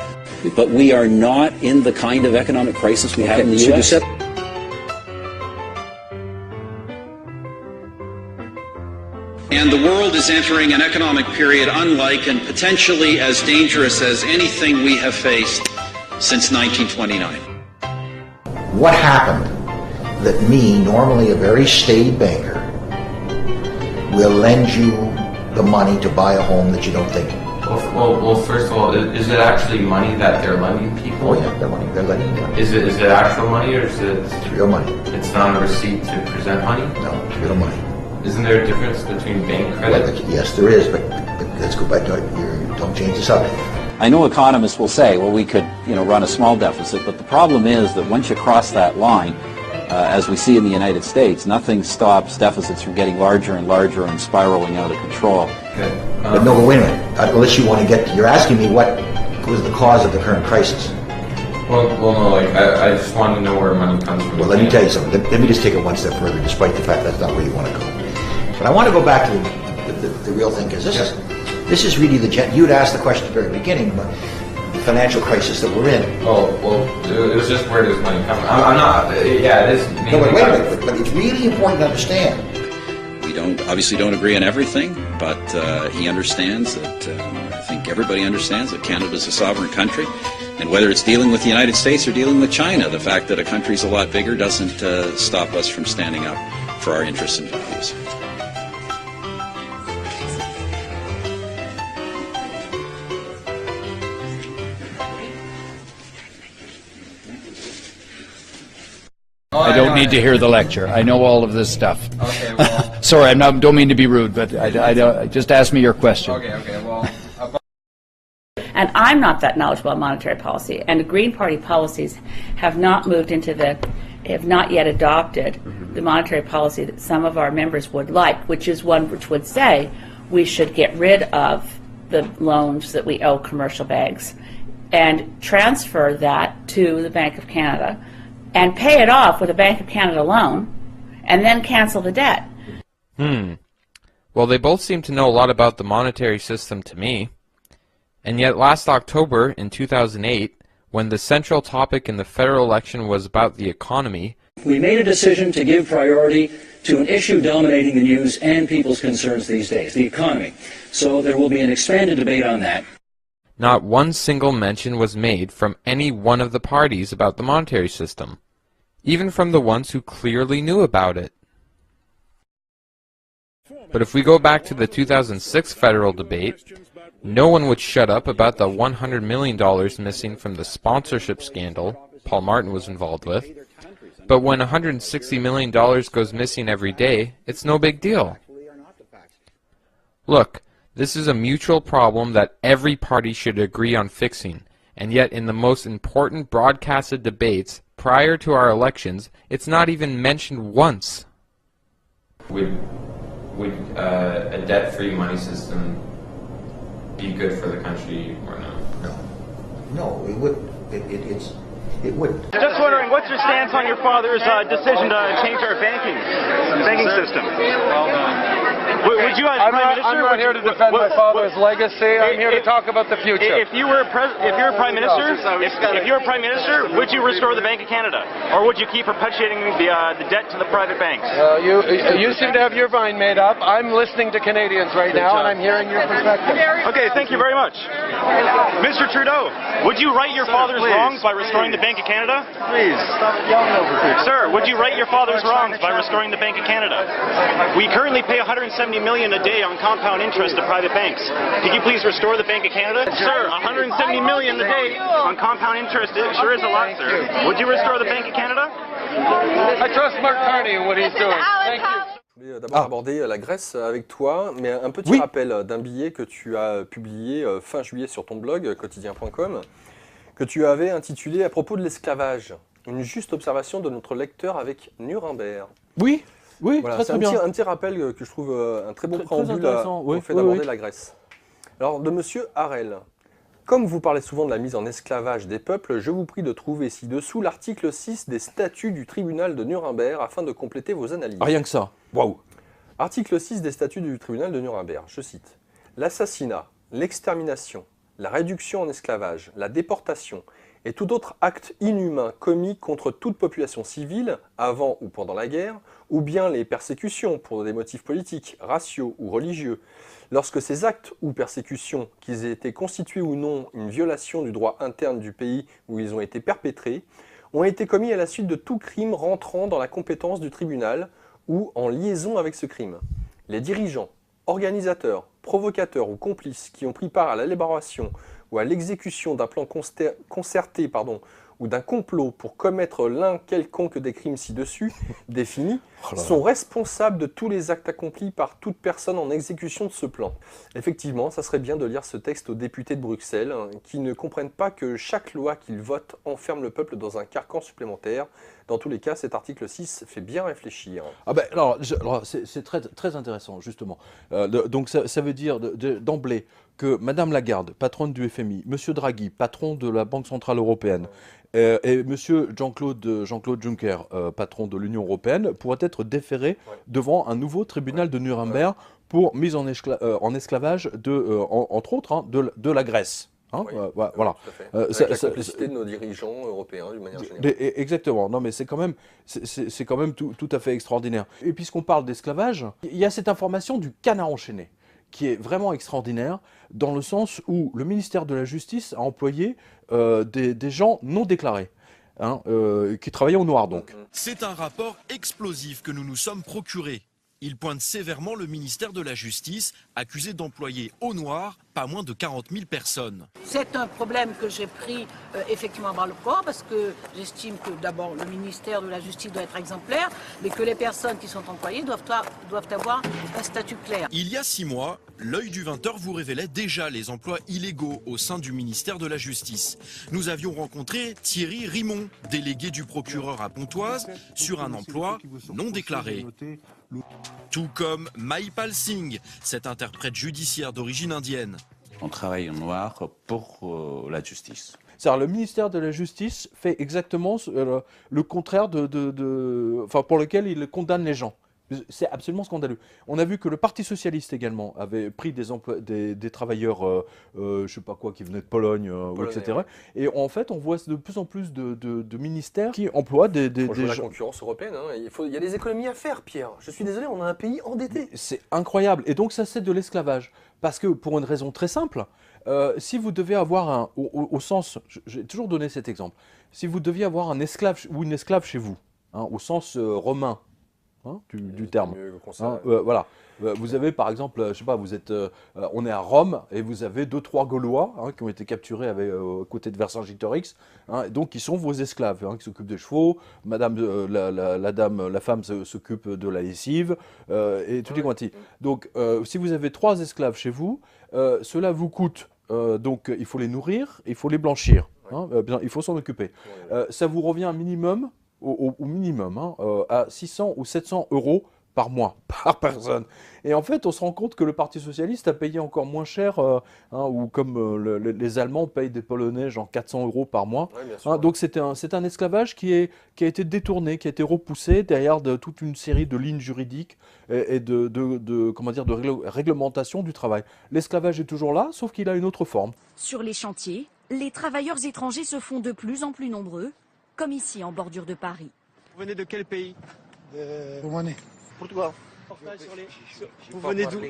But we are not in the kind of economic crisis we had in the U.S. And the world is entering an economic period unlike and potentially as dangerous as anything we have faced since 1929. What happened that me, normally a very staid banker, will lend you the money to buy a home that you don't think? Well, first of all, is it actually money that they're lending people? Oh yeah, they're money. They're lending them. Is it actual money, or is it... It's real money. It's not a receipt to present money? No, it's real money. Isn't there a difference between bank credit? Well, yes, there is, but let's go back to it. Don't change the subject. I know economists will say, well, we could, run a small deficit, but the problem is that once you cross that line, as we see in the United States, nothing stops deficits from getting larger and larger and spiraling out of control. Okay. But no, wait a minute. Unless you want to get, you're asking me what was the cause of the current crisis. Well, no, I just want to know where money comes from. Well, let me tell you something. Let me just take it one step further, despite the fact that's not where you want to go. But I want to go back to the real thing, because this is really you had asked the question at the very beginning about the financial crisis that we're in. Oh, well, it was just where does money come from? I'm not, yeah, it is. No, but wait a minute, but it's really important to understand. We obviously don't agree on everything, but he understands that, I think everybody understands that Canada is a sovereign country, and whether it's dealing with the United States or dealing with China, the fact that a country's a lot bigger doesn't stop us from standing up for our interests and values. I don't need to hear the lecture. I know all of this stuff. Okay, well... Sorry, don't mean to be rude, but just ask me your question. Okay, well... And I'm not that knowledgeable about monetary policy, and the Green Party policies have not moved into have not yet adopted the monetary policy that some of our members would like, which is one which would say we should get rid of the loans that we owe commercial banks and transfer that to the Bank of Canada and pay it off with a Bank of Canada loan and then cancel the debt. Well, they both seem to know a lot about the monetary system to me. And yet last October in 2008, when the central topic in the federal election was about the economy, We made a decision to give priority to an issue dominating the news and people's concerns these days, the economy. So there will be an expanded debate on that. not one single mention was made from any one of the parties about the monetary system, even from the ones who clearly knew about it. But if we go back to the 2006 federal debate, no one would shut up about the $100 million missing from the sponsorship scandal Paul Martin was involved with. But when $160 million goes missing every day, it's no big deal. Look, this is a mutual problem that every party should agree on fixing, and yet in the most important broadcasted debates prior to our elections, it's not even mentioned once. Would a debt-free money system be good for the country or no? No, it wouldn't. It wouldn't. Just wondering, what's your stance on your father's decision to change our banking system? Would you, as I'm Prime Minister, not here to defend my father's legacy. I'm here to talk about the future. If you were Prime Minister, would you restore the Bank of Canada, or would you keep perpetuating the debt to the private banks? You seem to have your mind made up. I'm listening to Canadians right now, and I'm hearing your perspective. Okay, thank you very much. Mr. Trudeau, would you right your father's wrongs by restoring the Bank of Canada? Please, stop yelling over here. Sir, would you right your father's wrongs by restoring the Bank of Canada? We currently pay $170 million a day on compound interest to private banks. Could you please restore the Bank of Canada? Sir, $170 million a day on compound interest, it sure is a lot, sir. Would you restore the Bank of Canada? I trust Mark Carney and what he's doing. Thank you. Je voulais d'abord aborder la Grèce avec toi, mais un petit rappel d'un billet que tu as publié fin juillet sur ton blog quotidien.com, que tu avais intitulé à propos de l'esclavage, une juste observation de notre lecteur avec Nuremberg. Oui, voilà, très bien. Un petit rappel que je trouve un très bon préambule au fait d'aborder la Grèce. Alors, de Monsieur Harel. Comme vous parlez souvent de la mise en esclavage des peuples, je vous prie de trouver ci-dessous l'article 6 des statuts du tribunal de Nuremberg afin de compléter vos analyses. Rien que ça. Waouh. Article 6 des statuts du tribunal de Nuremberg, je cite. L'assassinat, l'extermination, la réduction en esclavage, la déportation et tout autre acte inhumain commis contre toute population civile, avant ou pendant la guerre, ou bien les persécutions pour des motifs politiques, raciaux ou religieux, lorsque ces actes ou persécutions, qu'ils aient été constitués ou non une violation du droit interne du pays où ils ont été perpétrés, ont été commis à la suite de tout crime rentrant dans la compétence du tribunal ou en liaison avec ce crime. Les dirigeants, organisateurs, provocateurs ou complices qui ont pris part à l'élaboration ou à l'exécution d'un plan concerté ou d'un complot pour commettre l'un quelconque des crimes ci-dessus définis, sont responsables de tous les actes accomplis par toute personne en exécution de ce plan. Effectivement, ça serait bien de lire ce texte aux députés de Bruxelles, qui ne comprennent pas que chaque loi qu'ils votent enferme le peuple dans un carcan supplémentaire. Dans tous les cas, cet article 6 fait bien réfléchir. Ah ben, alors c'est très, très intéressant, justement. Donc ça veut dire d'emblée que Madame Lagarde, patronne du FMI, Monsieur Draghi, patron de la Banque Centrale Européenne, et Monsieur Jean-Claude Juncker, patron de l'Union Européenne, pourraient être déférés devant un nouveau tribunal de Nuremberg pour mise en esclavage, entre autres, de la Grèce. Voilà. Avec la complicité de nos dirigeants européens, d'une manière générale. Exactement. Non, mais c'est quand même tout à fait extraordinaire. Et puisqu'on parle d'esclavage, il y a cette information du canard enchaîné, qui est vraiment extraordinaire, dans le sens où le ministère de la Justice a employé des gens non déclarés, qui travaillaient au noir donc. C'est un rapport explosif que nous nous sommes procurés. Il pointe sévèrement le ministère de la Justice, accusé d'employer au noir pas moins de 40 000 personnes. C'est un problème que j'ai pris effectivement par le corps parce que j'estime que d'abord le ministère de la Justice doit être exemplaire, mais que les personnes qui sont employées doivent avoir un statut clair. Il y a 6 mois, l'œil du 20h vous révélait déjà les emplois illégaux au sein du ministère de la Justice. Nous avions rencontré Thierry Rimond, délégué du procureur à Pontoise, sur un emploi non déclaré. Tout comme Mahipal Singh, cet interprète judiciaire d'origine indienne. On travaille en noir pour la justice. C'est-à-dire le ministère de la Justice fait exactement le contraire enfin, pour lequel il condamne les gens. C'est absolument scandaleux. On a vu que le Parti Socialiste également avait pris des travailleurs, je ne sais pas quoi, qui venaient de Pologne, etc. Et en fait, on voit de plus en plus de ministères qui emploient des la gens. concurrence européenne, hein. Il y a des économies à faire, Pierre. Je suis désolé, on a un pays endetté. C'est incroyable. Et donc ça, c'est de l'esclavage. Parce que pour une raison très simple, si vous devez avoir au sens, j'ai toujours donné cet exemple, si vous deviez avoir un esclave ou une esclave chez vous, hein, au sens romain, du terme. Voilà. Vous avez par exemple, je sais pas, on est à Rome et vous avez 2-3 Gaulois qui ont été capturés à côté de Vercingétorix, donc qui sont vos esclaves, qui s'occupent des chevaux. Madame, la femme s'occupe de la lessive et tout est quanti. Donc, si vous avez 3 esclaves chez vous, cela vous coûte. Donc, il faut les nourrir, il faut les blanchir. Il faut s'en occuper. Ça vous revient un minimum. Au minimum, à 600 ou 700 euros par mois, par personne. Et en fait, on se rend compte que le Parti Socialiste a payé encore moins cher, ou comme les Allemands payent des Polonais, genre 400 euros par mois. Ouais, donc c'est un esclavage qui a été détourné, qui a été repoussé derrière toute une série de lignes juridiques et de réglementation du travail. L'esclavage est toujours là, sauf qu'il a une autre forme. Sur les chantiers, les travailleurs étrangers se font de plus en plus nombreux, comme ici en bordure de Paris. Vous venez de quel pays? Roumanie. Portugal. Vous venez d'où?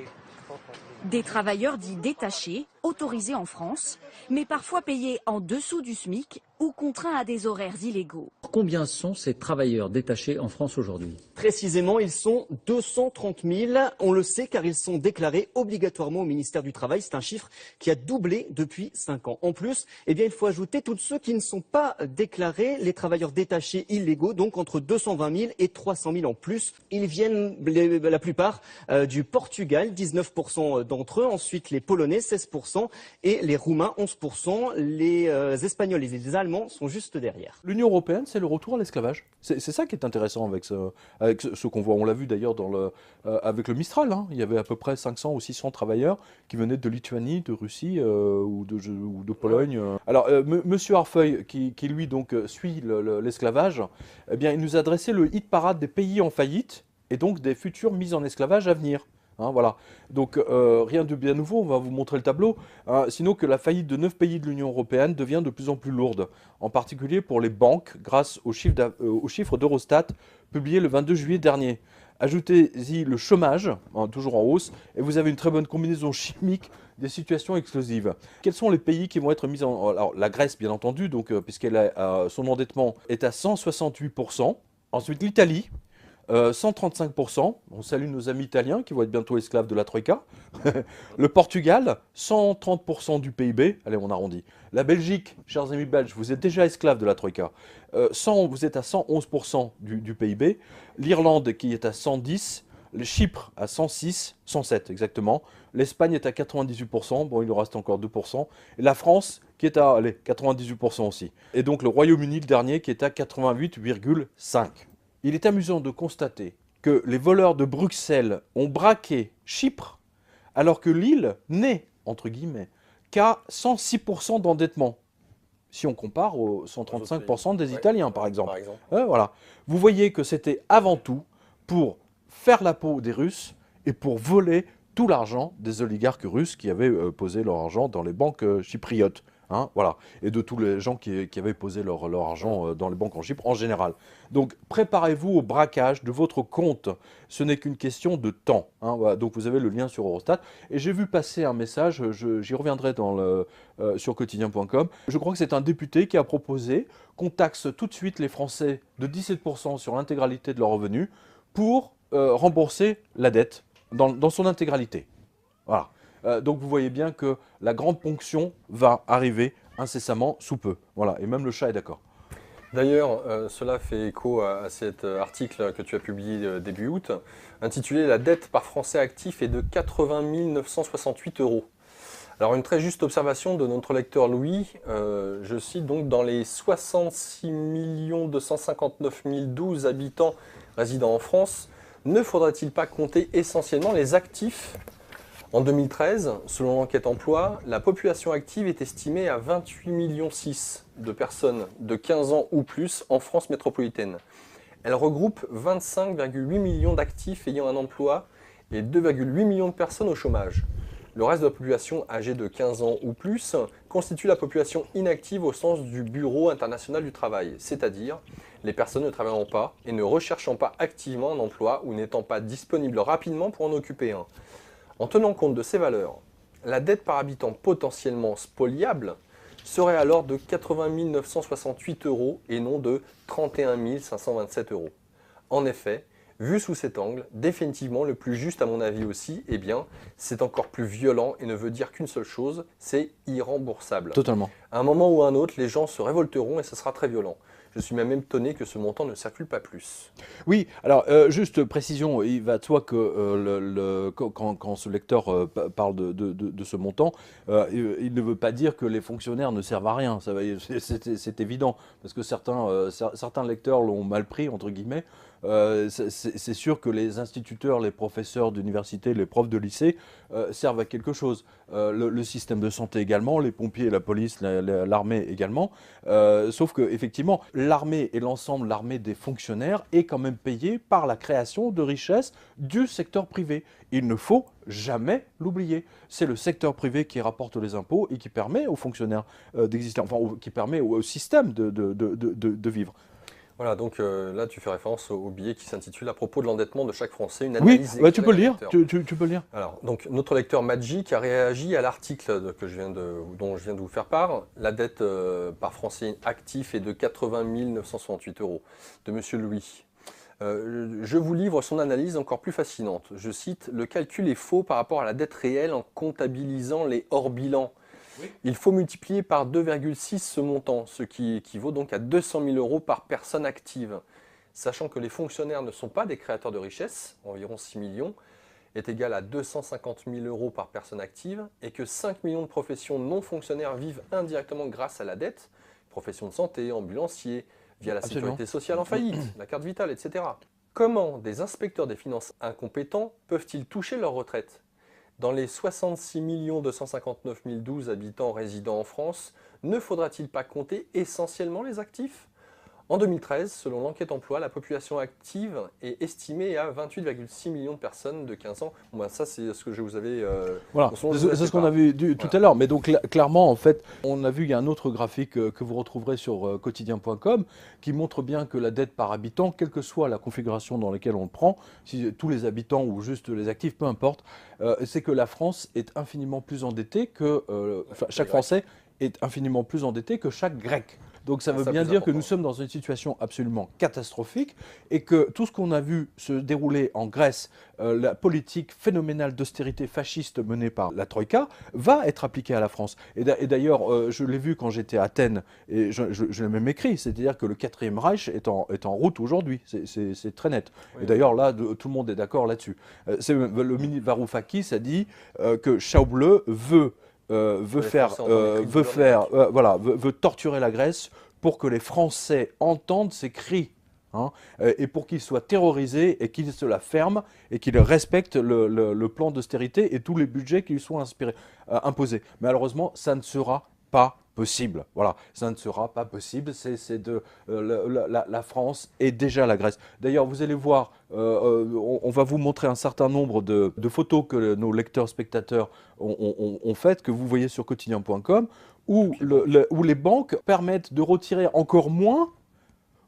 Des travailleurs dits détachés, autorisés en France, mais parfois payés en dessous du SMIC ou contraints à des horaires illégaux. Combien sont ces travailleurs détachés en France aujourd'hui? Précisément, ils sont 230 000. On le sait car ils sont déclarés obligatoirement au ministère du Travail. C'est un chiffre qui a doublé depuis 5 ans. En plus, il faut ajouter tous ceux qui ne sont pas déclarés, les travailleurs détachés illégaux, donc entre 220 000 et 300 000 en plus. Ils viennent, la plupart, du Portugal, 19% d'entre eux. Ensuite, les Polonais, 16%. Et les Roumains, 11%. Les Espagnols et les Allemands sont juste derrière. L'Union européenne, c'est le retour à l'esclavage. C'est ça qui est intéressant avec ce qu'on voit. On l'a vu d'ailleurs avec le Mistral. Il y avait à peu près 500 ou 600 travailleurs qui venaient de Lituanie, de Russie ou de Pologne. Alors, Monsieur Harfeuil, qui lui donc suit l'esclavage, eh bien, il nous a dressé le hit parade des pays en faillite et donc des futures mises en esclavage à venir. Voilà. Donc rien de bien nouveau, on va vous montrer le tableau. Sinon que la faillite de 9 pays de l'Union européenne devient de plus en plus lourde, en particulier pour les banques, grâce aux chiffres d'Eurostat publiés le 22 juillet dernier. Ajoutez-y le chômage, toujours en hausse, et vous avez une très bonne combinaison chimique des situations explosives. Quels sont les pays qui vont être mis en... Alors la Grèce, bien entendu, donc, son endettement est à 168%. Ensuite l'Italie. 135%, on salue nos amis italiens qui vont être bientôt esclaves de la Troïka. Le Portugal, 130% du PIB, allez on arrondit. La Belgique, chers amis belges, vous êtes déjà esclaves de la Troïka. Vous êtes à 111% du PIB. L'Irlande qui est à 110%, le Chypre à 106, 107 exactement. L'Espagne est à 98%, bon il nous reste encore 2%. Et la France qui est à 98% aussi. Et donc le Royaume-Uni, le dernier, qui est à 88,5%. Il est amusant de constater que les voleurs de Bruxelles ont braqué Chypre, alors que l'île n'est, entre guillemets, qu'à 106% d'endettement. Si on compare aux 135% des Italiens, par exemple. Voilà. Vous voyez que c'était avant tout pour faire la peau des Russes et pour voler tout l'argent des oligarques russes qui avaient posé leur argent dans les banques chypriotes. Voilà. Et de tous les gens qui avaient posé leur argent dans les banques en Chypre en général. Donc préparez-vous au braquage de votre compte. Ce n'est qu'une question de temps. Voilà. Donc vous avez le lien sur Eurostat. Et j'ai vu passer un message, j'y reviendrai sur quotidien.com. Je crois que c'est un député qui a proposé qu'on taxe tout de suite les Français de 17% sur l'intégralité de leurs revenus pour rembourser la dette dans son intégralité. Voilà. Donc vous voyez bien que la grande ponction va arriver incessamment sous peu. Voilà, et même le chat est d'accord. D'ailleurs, cela fait écho à cet article que tu as publié début août, intitulé « La dette par Français actif est de 80 968 €. Alors une très juste observation de notre lecteur Louis, je cite donc, dans les 66 259 012 habitants résidant en France, ne faudrait-il pas compter essentiellement les actifs ? En 2013, selon l'enquête emploi, la population active est estimée à 28,6 millions de personnes de 15 ans ou plus en France métropolitaine. Elle regroupe 25,8 millions d'actifs ayant un emploi et 2,8 millions de personnes au chômage. Le reste de la population âgée de 15 ans ou plus constitue la population inactive au sens du Bureau international du travail, c'est-à-dire les personnes ne travaillant pas et ne recherchant pas activement un emploi ou n'étant pas disponibles rapidement pour en occuper un. En tenant compte de ces valeurs, la dette par habitant potentiellement spoliable serait alors de 80 968 € et non de 31 527 €. En effet, vu sous cet angle, définitivement le plus juste à mon avis aussi, eh bien, c'est encore plus violent et ne veut dire qu'une seule chose, c'est irremboursable. Totalement. À un moment ou à un autre, les gens se révolteront et ce sera très violent. Je suis même étonné que ce montant ne circule pas plus. Oui, alors juste précision, il va de soi que quand ce lecteur parle de ce montant, il ne veut pas dire que les fonctionnaires ne servent à rien, c'est évident, parce que certains lecteurs l'ont mal pris, entre guillemets. C'est sûr que les instituteurs, les professeurs d'université, les profs de lycée servent à quelque chose. Le système de santé également, les pompiers, la police, l'armée également. Sauf que effectivement, l'armée et l'ensemble, l'armée des fonctionnaires est quand même payée par la création de richesses du secteur privé. Il ne faut jamais l'oublier. C'est le secteur privé qui rapporte les impôts et qui permet aux fonctionnaires d'exister, enfin qui permet au système de vivre. Voilà, donc là tu fais référence au billet qui s'intitule « À propos de l'endettement de chaque Français, une analyse ». Oui, tu peux le lire. Tu peux le lire. Alors, donc notre lecteur Magic a réagi à l'article dont je viens de vous faire part. La dette par Français actif est de 80 968 € de Monsieur Louis. Je vous livre son analyse encore plus fascinante. Je cite « Le calcul est faux par rapport à la dette réelle en comptabilisant les hors-bilans. Oui. Il faut multiplier par 2,6 ce montant, ce qui équivaut donc à 200 000 € par personne active. Sachant que les fonctionnaires ne sont pas des créateurs de richesse, environ 6 millions, est égal à 250 000 € par personne active, et que 5 millions de professions non fonctionnaires vivent indirectement grâce à la dette, profession de santé, ambulancier, via la sécurité sociale en faillite, la carte vitale, etc. Comment des inspecteurs des finances incompétents peuvent-ils toucher leur retraite ? Dans les 66 259 012 habitants résidant en France, ne faudra-t-il pas compter essentiellement les actifs ? En 2013, selon l'enquête emploi, la population active est estimée à 28,6 millions de personnes de 15 ans. Bon ben ça, c'est ce que je vous avais... voilà, c'est ce qu'on a vu tout à l'heure. Mais donc, clairement, en fait, on a vu, il y a un autre graphique que vous retrouverez sur quotidien.com qui montre bien que la dette par habitant, quelle que soit la configuration dans laquelle on le prend, si tous les habitants ou juste les actifs, peu importe, c'est que la France est infiniment plus endettée que... chaque Français est infiniment plus endetté que chaque Grec. Donc ça veut bien dire que nous sommes dans une situation absolument catastrophique et que tout ce qu'on a vu se dérouler en Grèce, la politique phénoménale d'austérité fasciste menée par la Troïka, va être appliquée à la France. Et d'ailleurs, je l'ai vu quand j'étais à Athènes, et je l'ai même écrit, c'est-à-dire que le 4e Reich est en route aujourd'hui, c'est très net. Oui. Et d'ailleurs là, tout le monde est d'accord là-dessus. Le ministre Varoufakis a dit que Schäuble veut torturer la Grèce pour que les Français entendent ses cris, hein, et pour qu'ils soient terrorisés et qu'ils se la ferment et qu'ils respectent le plan d'austérité et tous les budgets qui lui sont imposés. Mais malheureusement, ça ne sera pas possible. Voilà, ça ne sera pas possible. La France est déjà la Grèce. D'ailleurs, vous allez voir, on va vous montrer un certain nombre de photos que nos lecteurs, spectateurs ont faites, que vous voyez sur quotidien.com, où les banques permettent de retirer encore moins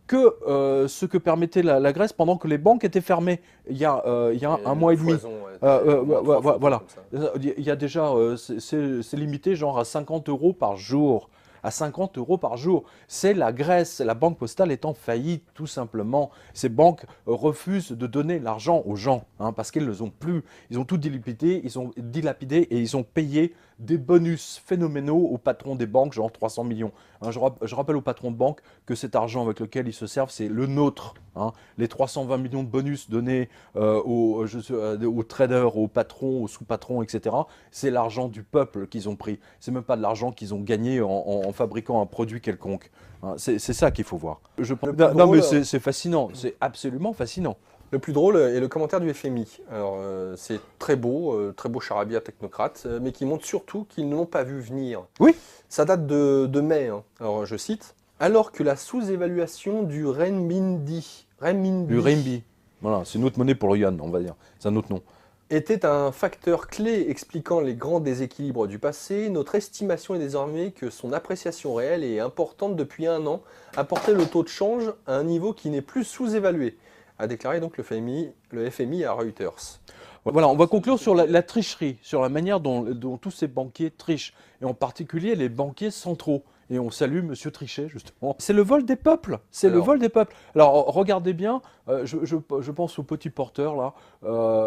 que ce que permettait la Grèce pendant que les banques étaient fermées il y a un mois et demi. Voilà. Il y a déjà, c'est limité genre à 50 € par jour. à 50 € par jour. C'est la Grèce, la banque postale est en faillite tout simplement. Ces banques refusent de donner l'argent aux gens parce qu'ils ne les ont plus. Ils ont tout dilapidé, et ils ont payé des bonus phénoménaux aux patrons des banques, genre 300 millions. Je rappelle aux patrons de banque que cet argent avec lequel ils se servent, c'est le nôtre. Les 320 millions de bonus donnés aux traders, aux patrons, aux sous-patrons, etc., c'est l'argent du peuple qu'ils ont pris. C'est même pas de l'argent qu'ils ont gagné en fabriquant un produit quelconque. C'est ça qu'il faut voir. Non mais c'est fascinant, c'est absolument fascinant. Le plus drôle est le commentaire du FMI. Alors, c'est très beau charabia technocrate, mais qui montre surtout qu'ils ne l'ont pas vu venir. Oui. Ça date de mai. Alors, je cite, « Alors que la sous-évaluation du renminbi, voilà, c'est une autre monnaie pour le yuan, on va dire, c'est un autre nom, était un facteur clé expliquant les grands déséquilibres du passé, notre estimation est désormais que son appréciation réelle est importante depuis un an, a porté le taux de change à un niveau qui n'est plus sous-évalué », a déclaré donc le FMI à Reuters. Voilà, on va conclure sur la tricherie, sur la manière dont tous ces banquiers trichent, et en particulier les banquiers centraux. Et on salue Monsieur Trichet, justement. C'est le vol des peuples, le vol des peuples. Alors, regardez bien, je pense aux petits porteurs, là,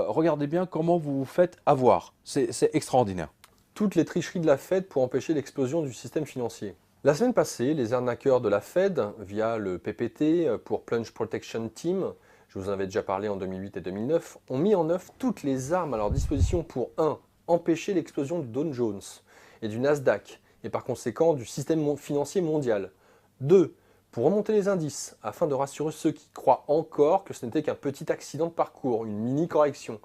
regardez bien comment vous vous faites avoir. C'est extraordinaire. Toutes les tricheries de la Fed pour empêcher l'explosion du système financier. La semaine passée, les arnaqueurs de la Fed, via le PPT, pour Plunge Protection Team, je vous en avais déjà parlé en 2008 et 2009, ont mis en œuvre toutes les armes à leur disposition pour 1. Empêcher l'explosion du Dow Jones et du Nasdaq, et par conséquent du système financier mondial. 2. Pour remonter les indices, afin de rassurer ceux qui croient encore que ce n'était qu'un petit accident de parcours, une mini-correction.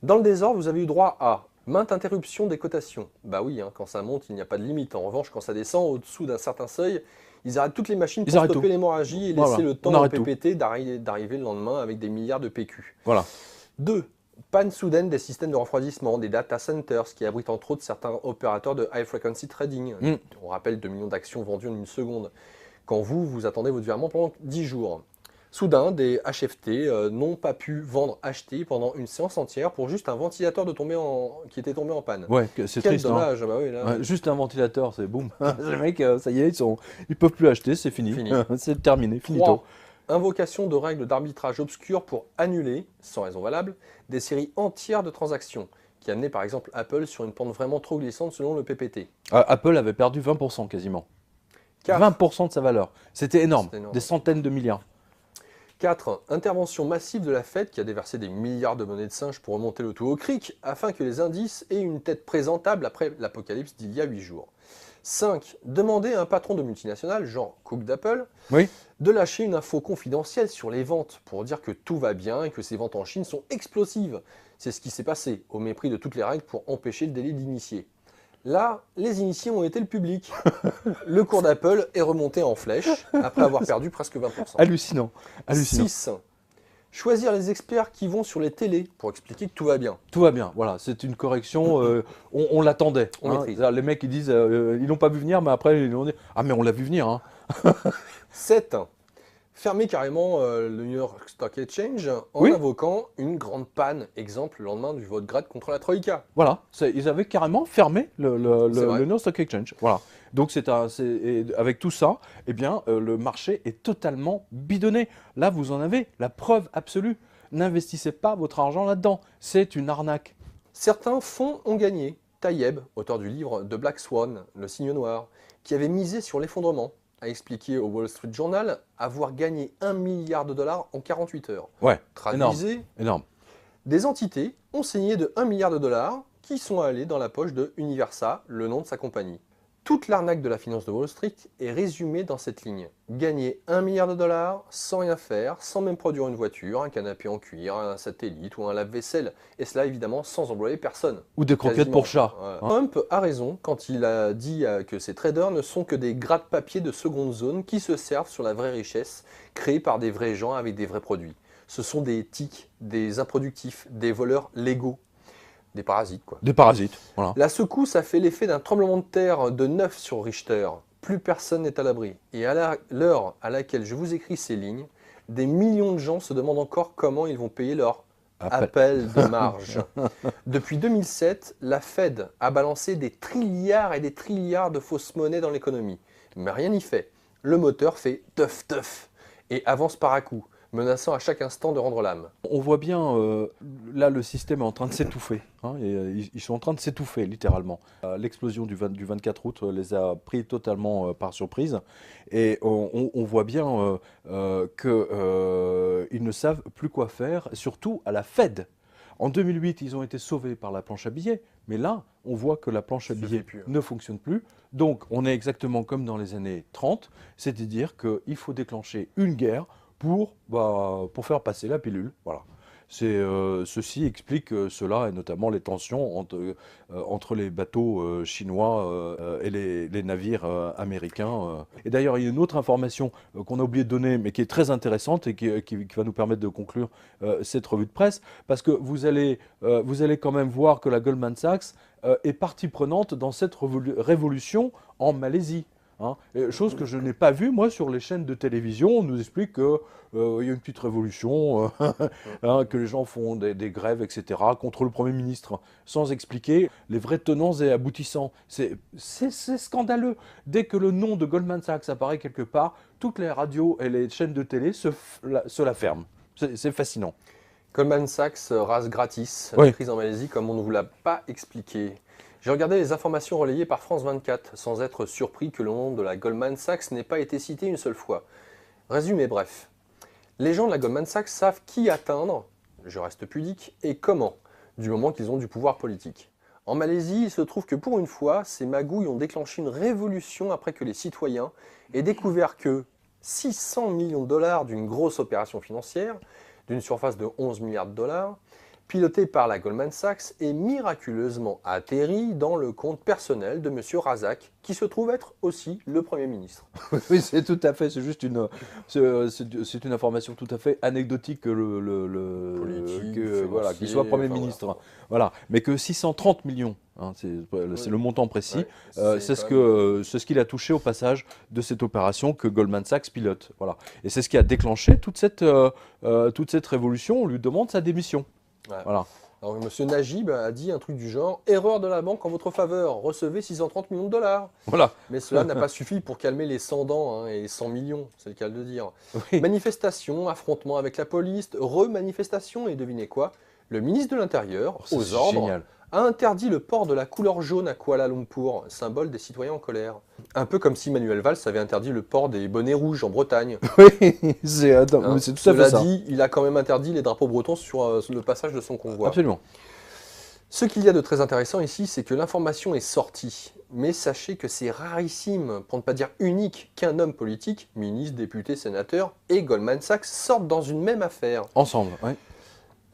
Dans le désordre, vous avez eu droit à maintes interruptions des cotations. Bah oui, quand ça monte, il n'y a pas de limite. En revanche, quand ça descend au-dessous d'un certain seuil, ils arrêtent toutes les machines pour stopper l'hémorragie et laisser le temps au PPT d'arriver le lendemain avec des milliards de PQ. Voilà. 2. Panne soudaine des systèmes de refroidissement, des data centers, qui abritent entre autres certains opérateurs de high frequency trading. On rappelle 2 millions d'actions vendues en une seconde. Quand vous attendez votre virement pendant 10 jours. Soudain, des HFT n'ont pas pu acheter pendant une séance entière pour juste un ventilateur qui était tombé en panne. Ouais, c'est triste. Quel dommage. Bah oui, là, juste un ventilateur, c'est boum. Les mecs, ça y est, ils peuvent plus acheter, c'est fini. C'est terminé, finito. 3. Invocation de règles d'arbitrage obscures pour annuler, sans raison valable, des séries entières de transactions, qui amenaient par exemple Apple sur une pente vraiment trop glissante selon le PPT. Apple avait perdu 20% quasiment. 20% de sa valeur. C'était énorme. Des centaines de milliards. 4. Intervention massive de la Fed qui a déversé des milliards de monnaies de singe pour remonter le tout au cric afin que les indices aient une tête présentable après l'apocalypse d'il y a 8 jours. 5. Demander à un patron de multinationale, genre Cook d'Apple, de lâcher une info confidentielle sur les ventes pour dire que tout va bien et que ces ventes en Chine sont explosives. C'est ce qui s'est passé, au mépris de toutes les règles pour empêcher le délit d'initié. Là, les initiés ont été le public. Le cours d'Apple est remonté en flèche après avoir perdu presque 20%. Hallucinant. 6. Choisir les experts qui vont sur les télés pour expliquer que tout va bien. Tout va bien, voilà, c'est une correction, on l'attendait. Les mecs ils disent, ils l'ont pas vu venir, mais après ils ont dit, ah mais on l'a vu venir. 7. Fermer carrément le New York Stock Exchange en invoquant une grande panne, exemple le lendemain du vote grade contre la Troïka. Voilà, ils avaient carrément fermé le New York Stock Exchange. Voilà. Donc avec tout ça, eh bien, le marché est totalement bidonné. Là, vous en avez la preuve absolue. N'investissez pas votre argent là-dedans. C'est une arnaque. Certains fonds ont gagné. Taïeb, auteur du livre de Black Swan, Le Signe Noir, qui avait misé sur l'effondrement, a expliqué au Wall Street Journal avoir gagné $1 milliard en 48 heures. Ouais, traduisez, énorme. Des entités ont saigné de $1 milliard qui sont allés dans la poche de Universa, le nom de sa compagnie. Toute l'arnaque de la finance de Wall Street est résumée dans cette ligne. Gagner $1 milliard sans rien faire, sans même produire une voiture, un canapé en cuir, un satellite ou un lave-vaisselle. Et cela évidemment sans embrouiller personne. Ou des croquettes pour chat. Trump a raison quand il a dit que ces traders ne sont que des gratte-papier de seconde zone qui se servent sur la vraie richesse créée par des vrais gens avec des vrais produits. Ce sont des tics, des improductifs, des voleurs légaux. Des parasites, quoi. Des parasites, voilà. La secousse a fait l'effet d'un tremblement de terre de 9 sur Richter. Plus personne n'est à l'abri. Et à l'heure à laquelle je vous écris ces lignes, des millions de gens se demandent encore comment ils vont payer leur appel de marge. Depuis 2007, la Fed a balancé des trilliards et des trilliards de fausses monnaies dans l'économie. Mais rien n'y fait. Le moteur fait teuf teuf et avance par à-coups, menaçant à chaque instant de rendre l'âme. On voit bien, là, le système est en train de s'étouffer. Hein, et, ils sont en train de s'étouffer, littéralement. L'explosion du 24 août les a pris totalement par surprise. Et on voit bien qu'ils ne savent plus quoi faire, surtout à la Fed. En 2008, ils ont été sauvés par la planche à billets, mais là, on voit que la planche à billets ne fonctionne plus. Donc, on est exactement comme dans les années 30, c'est-à-dire qu'il faut déclencher une guerre pour faire passer la pilule. Voilà. Ceci explique cela, et notamment les tensions entre les bateaux chinois et les navires américains. Et d'ailleurs, il y a une autre information qu'on a oublié de donner, mais qui est très intéressante et qui va nous permettre de conclure cette revue de presse, parce que vous allez quand même voir que la Goldman Sachs est partie prenante dans cette révolution en Malaisie. Hein, chose que je n'ai pas vue, moi, sur les chaînes de télévision. On nous explique qu'il y a une petite révolution, hein, que les gens font des grèves, etc., contre le Premier ministre, sans expliquer les vrais tenants et aboutissants. C'est scandaleux. Dès que le nom de Goldman Sachs apparaît quelque part, toutes les radios et les chaînes de télé se la ferment. C'est fascinant. Goldman Sachs rase gratis Oui. la crise en Malaisie, comme on ne vous l'a pas expliqué. J'ai regardé les informations relayées par France 24, sans être surpris que le nom de la Goldman Sachs n'ait pas été cité une seule fois. Résumé bref. Les gens de la Goldman Sachs savent qui atteindre, je reste pudique, et comment, du moment qu'ils ont du pouvoir politique. En Malaisie, il se trouve que pour une fois, ces magouilles ont déclenché une révolution après que les citoyens aient découvert que 600 millions de dollars d'une grosse opération financière, d'une surface de 11 milliards de dollars, piloté par la Goldman Sachs, est miraculeusement atterri dans le compte personnel de M. Razak, qui se trouve être aussi le Premier ministre. Oui, c'est tout à fait, c'est juste c'est une information tout à fait anecdotique que qu'il soit Premier ministre. Voilà. Mais que 630 millions, hein, c'est le montant précis, c'est ce qu'il a touché au passage de cette opération que Goldman Sachs pilote. Voilà. Et c'est ce qui a déclenché toute cette révolution. On lui demande sa démission. Ouais. Voilà. Alors, M. Najib a dit un truc du genre « Erreur de la banque en votre faveur, recevez 630 millions de dollars ». Voilà. Mais cela n'a pas suffi pour calmer les 100 dents et 100 millions, c'est le cas de dire. Oui. Manifestation, affrontement avec la police, remanifestation, et devinez quoi? Le ministre de l'Intérieur, aux ordres, génial, a interdit le port de la couleur jaune à Kuala Lumpur, symbole des citoyens en colère. Un peu comme si Manuel Valls avait interdit le port des bonnets rouges en Bretagne. Oui, c'est tout à fait ça. Cela dit, il a quand même interdit les drapeaux bretons sur le passage de son convoi. Absolument. Ce qu'il y a de très intéressant ici, c'est que l'information est sortie. Mais sachez que c'est rarissime, pour ne pas dire unique, qu'un homme politique, ministre, député, sénateur, et Goldman Sachs sortent dans une même affaire. Ensemble, oui.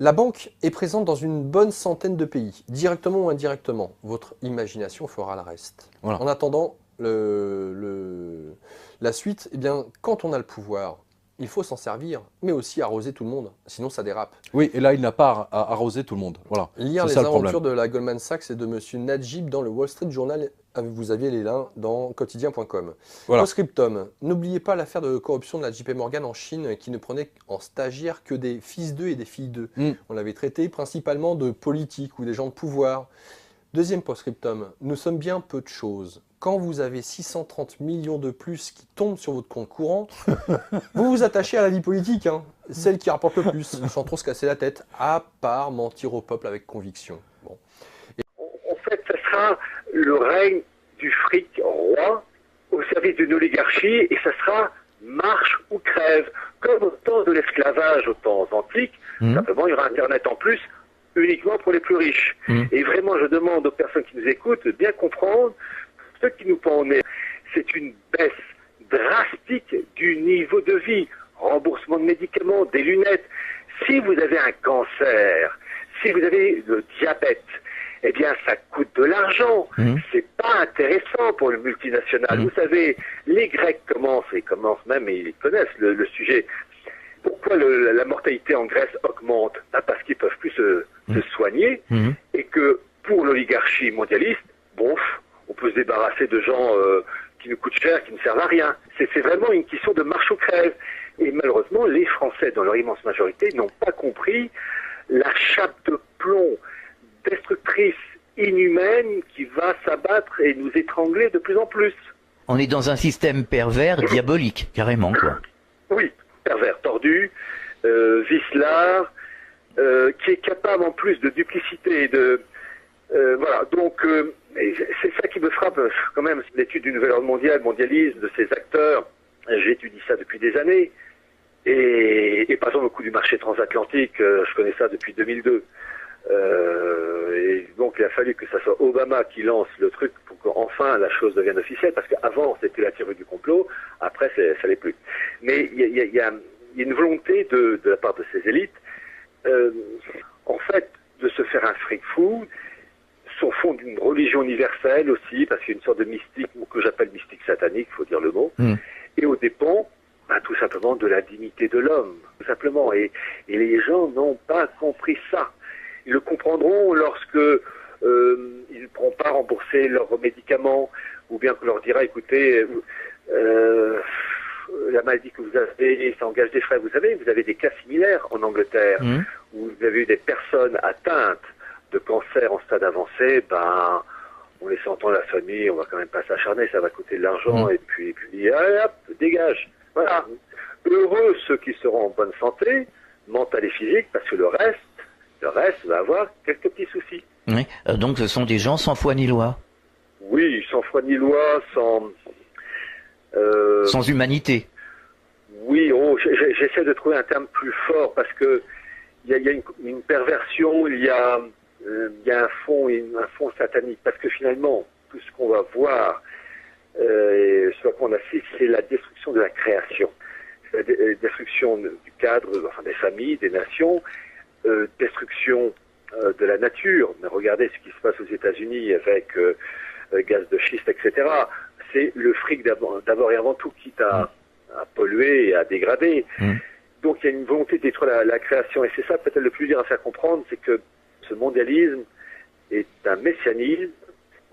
La banque est présente dans une bonne centaine de pays, directement ou indirectement. Votre imagination fera le reste. Voilà. En attendant la suite, eh bien, quand on a le pouvoir, il faut s'en servir, mais aussi arroser tout le monde, sinon ça dérape. Oui, et là, il n'a pas à arroser tout le monde. Voilà. Lire les aventures de la Goldman Sachs et de M. Najib dans le Wall Street Journal, vous aviez les liens dans quotidien.com. Voilà. Post-scriptum, n'oubliez pas l'affaire de corruption de la JP Morgan en Chine qui ne prenait en stagiaire que des fils d'eux et des filles d'eux. On l'avait traité principalement de politiques ou des gens de pouvoir. Deuxième post-scriptum, nous sommes bien peu de choses. Quand vous avez 630 millions de plus qui tombent sur votre compte courant, vous vous attachez à la vie politique, hein, celle qui rapporte le plus, sans trop se casser la tête, à part mentir au peuple avec conviction. Bon. En fait, ça sera le règne du fric roi au service d'une oligarchie et ça sera marche ou crève. Comme au temps de l'esclavage, au temps antique, simplement il y aura Internet en plus, uniquement pour les plus riches. Et vraiment, je demande aux personnes qui nous écoutent de bien comprendre ce qui nous pend au nez. C'est une baisse drastique du niveau de vie, remboursement de médicaments, des lunettes. Si vous avez un cancer, si vous avez le diabète, eh bien, ça coûte de l'argent. C'est pas intéressant pour le multinational. Vous savez, les Grecs commencent même, et ils connaissent le sujet. Pourquoi la mortalité en Grèce augmente? Parce qu'ils peuvent plus se soigner et que pour l'oligarchie mondialiste, on peut se débarrasser de gens qui nous coûtent cher, qui ne servent à rien. C'est vraiment une question de marche ou crève. Et malheureusement, les Français, dans leur immense majorité, n'ont pas compris la chape de plomb destructrice, inhumaine, qui va s'abattre et nous étrangler de plus en plus. On est dans un système pervers, diabolique, carrément, quoi. Oui, pervers, tordu, vicelard, qui est capable en plus de duplicité et de... voilà, donc et c'est ça qui me frappe quand même, l'étude du nouvel ordre mondial, mondialisme, de ces acteurs. J'étudie ça depuis des années. Et par exemple, au coup du marché transatlantique, je connais ça depuis 2002. Et donc, il a fallu que ça soit Obama qui lance le truc pour qu'enfin la chose devienne officielle, parce qu'avant, c'était la théorie du complot, après, ça l'est plus. Mais il y a une volonté de la part de ces élites, en fait, de se faire un fric fou, sur fond d'une religion universelle aussi, parce qu'il y a une sorte de mystique, que j'appelle mystique satanique, il faut dire le mot, et aux dépens, tout simplement de la dignité de l'homme, tout simplement. Et les gens n'ont pas compris ça. Ils le comprendront lorsque ils ne pourront pas rembourser leurs médicaments, ou bien qu'on leur dira, écoutez, la maladie que vous avez, ça engage des frais. Vous savez, vous avez des cas similaires en Angleterre, où vous avez eu des personnes atteintes de cancer en stade avancé, on laisse entendre la famille, on va quand même pas s'acharner, ça va coûter de l'argent, et puis hop, dégage. Voilà. Heureux ceux qui seront en bonne santé, mentale et physique, parce que le reste va avoir quelques petits soucis. Oui. Donc ce sont des gens sans foi ni loi. Oui, sans foi ni loi, sans humanité. Oui, j'essaie de trouver un terme plus fort, parce que il y a une perversion, il y a un fond satanique, parce que finalement, tout ce qu'on va voir, soit qu'on assiste, c'est la destruction de la création, la destruction du cadre, enfin des familles, des nations, destruction de la nature. Mais regardez ce qui se passe aux États-Unis avec gaz de schiste, etc. C'est le fric d'abord et avant tout, quitte à polluer et à dégrader. Donc il y a une volonté de détruire la création, et c'est ça peut-être le plus dur à faire comprendre, c'est que ce mondialisme est un messianisme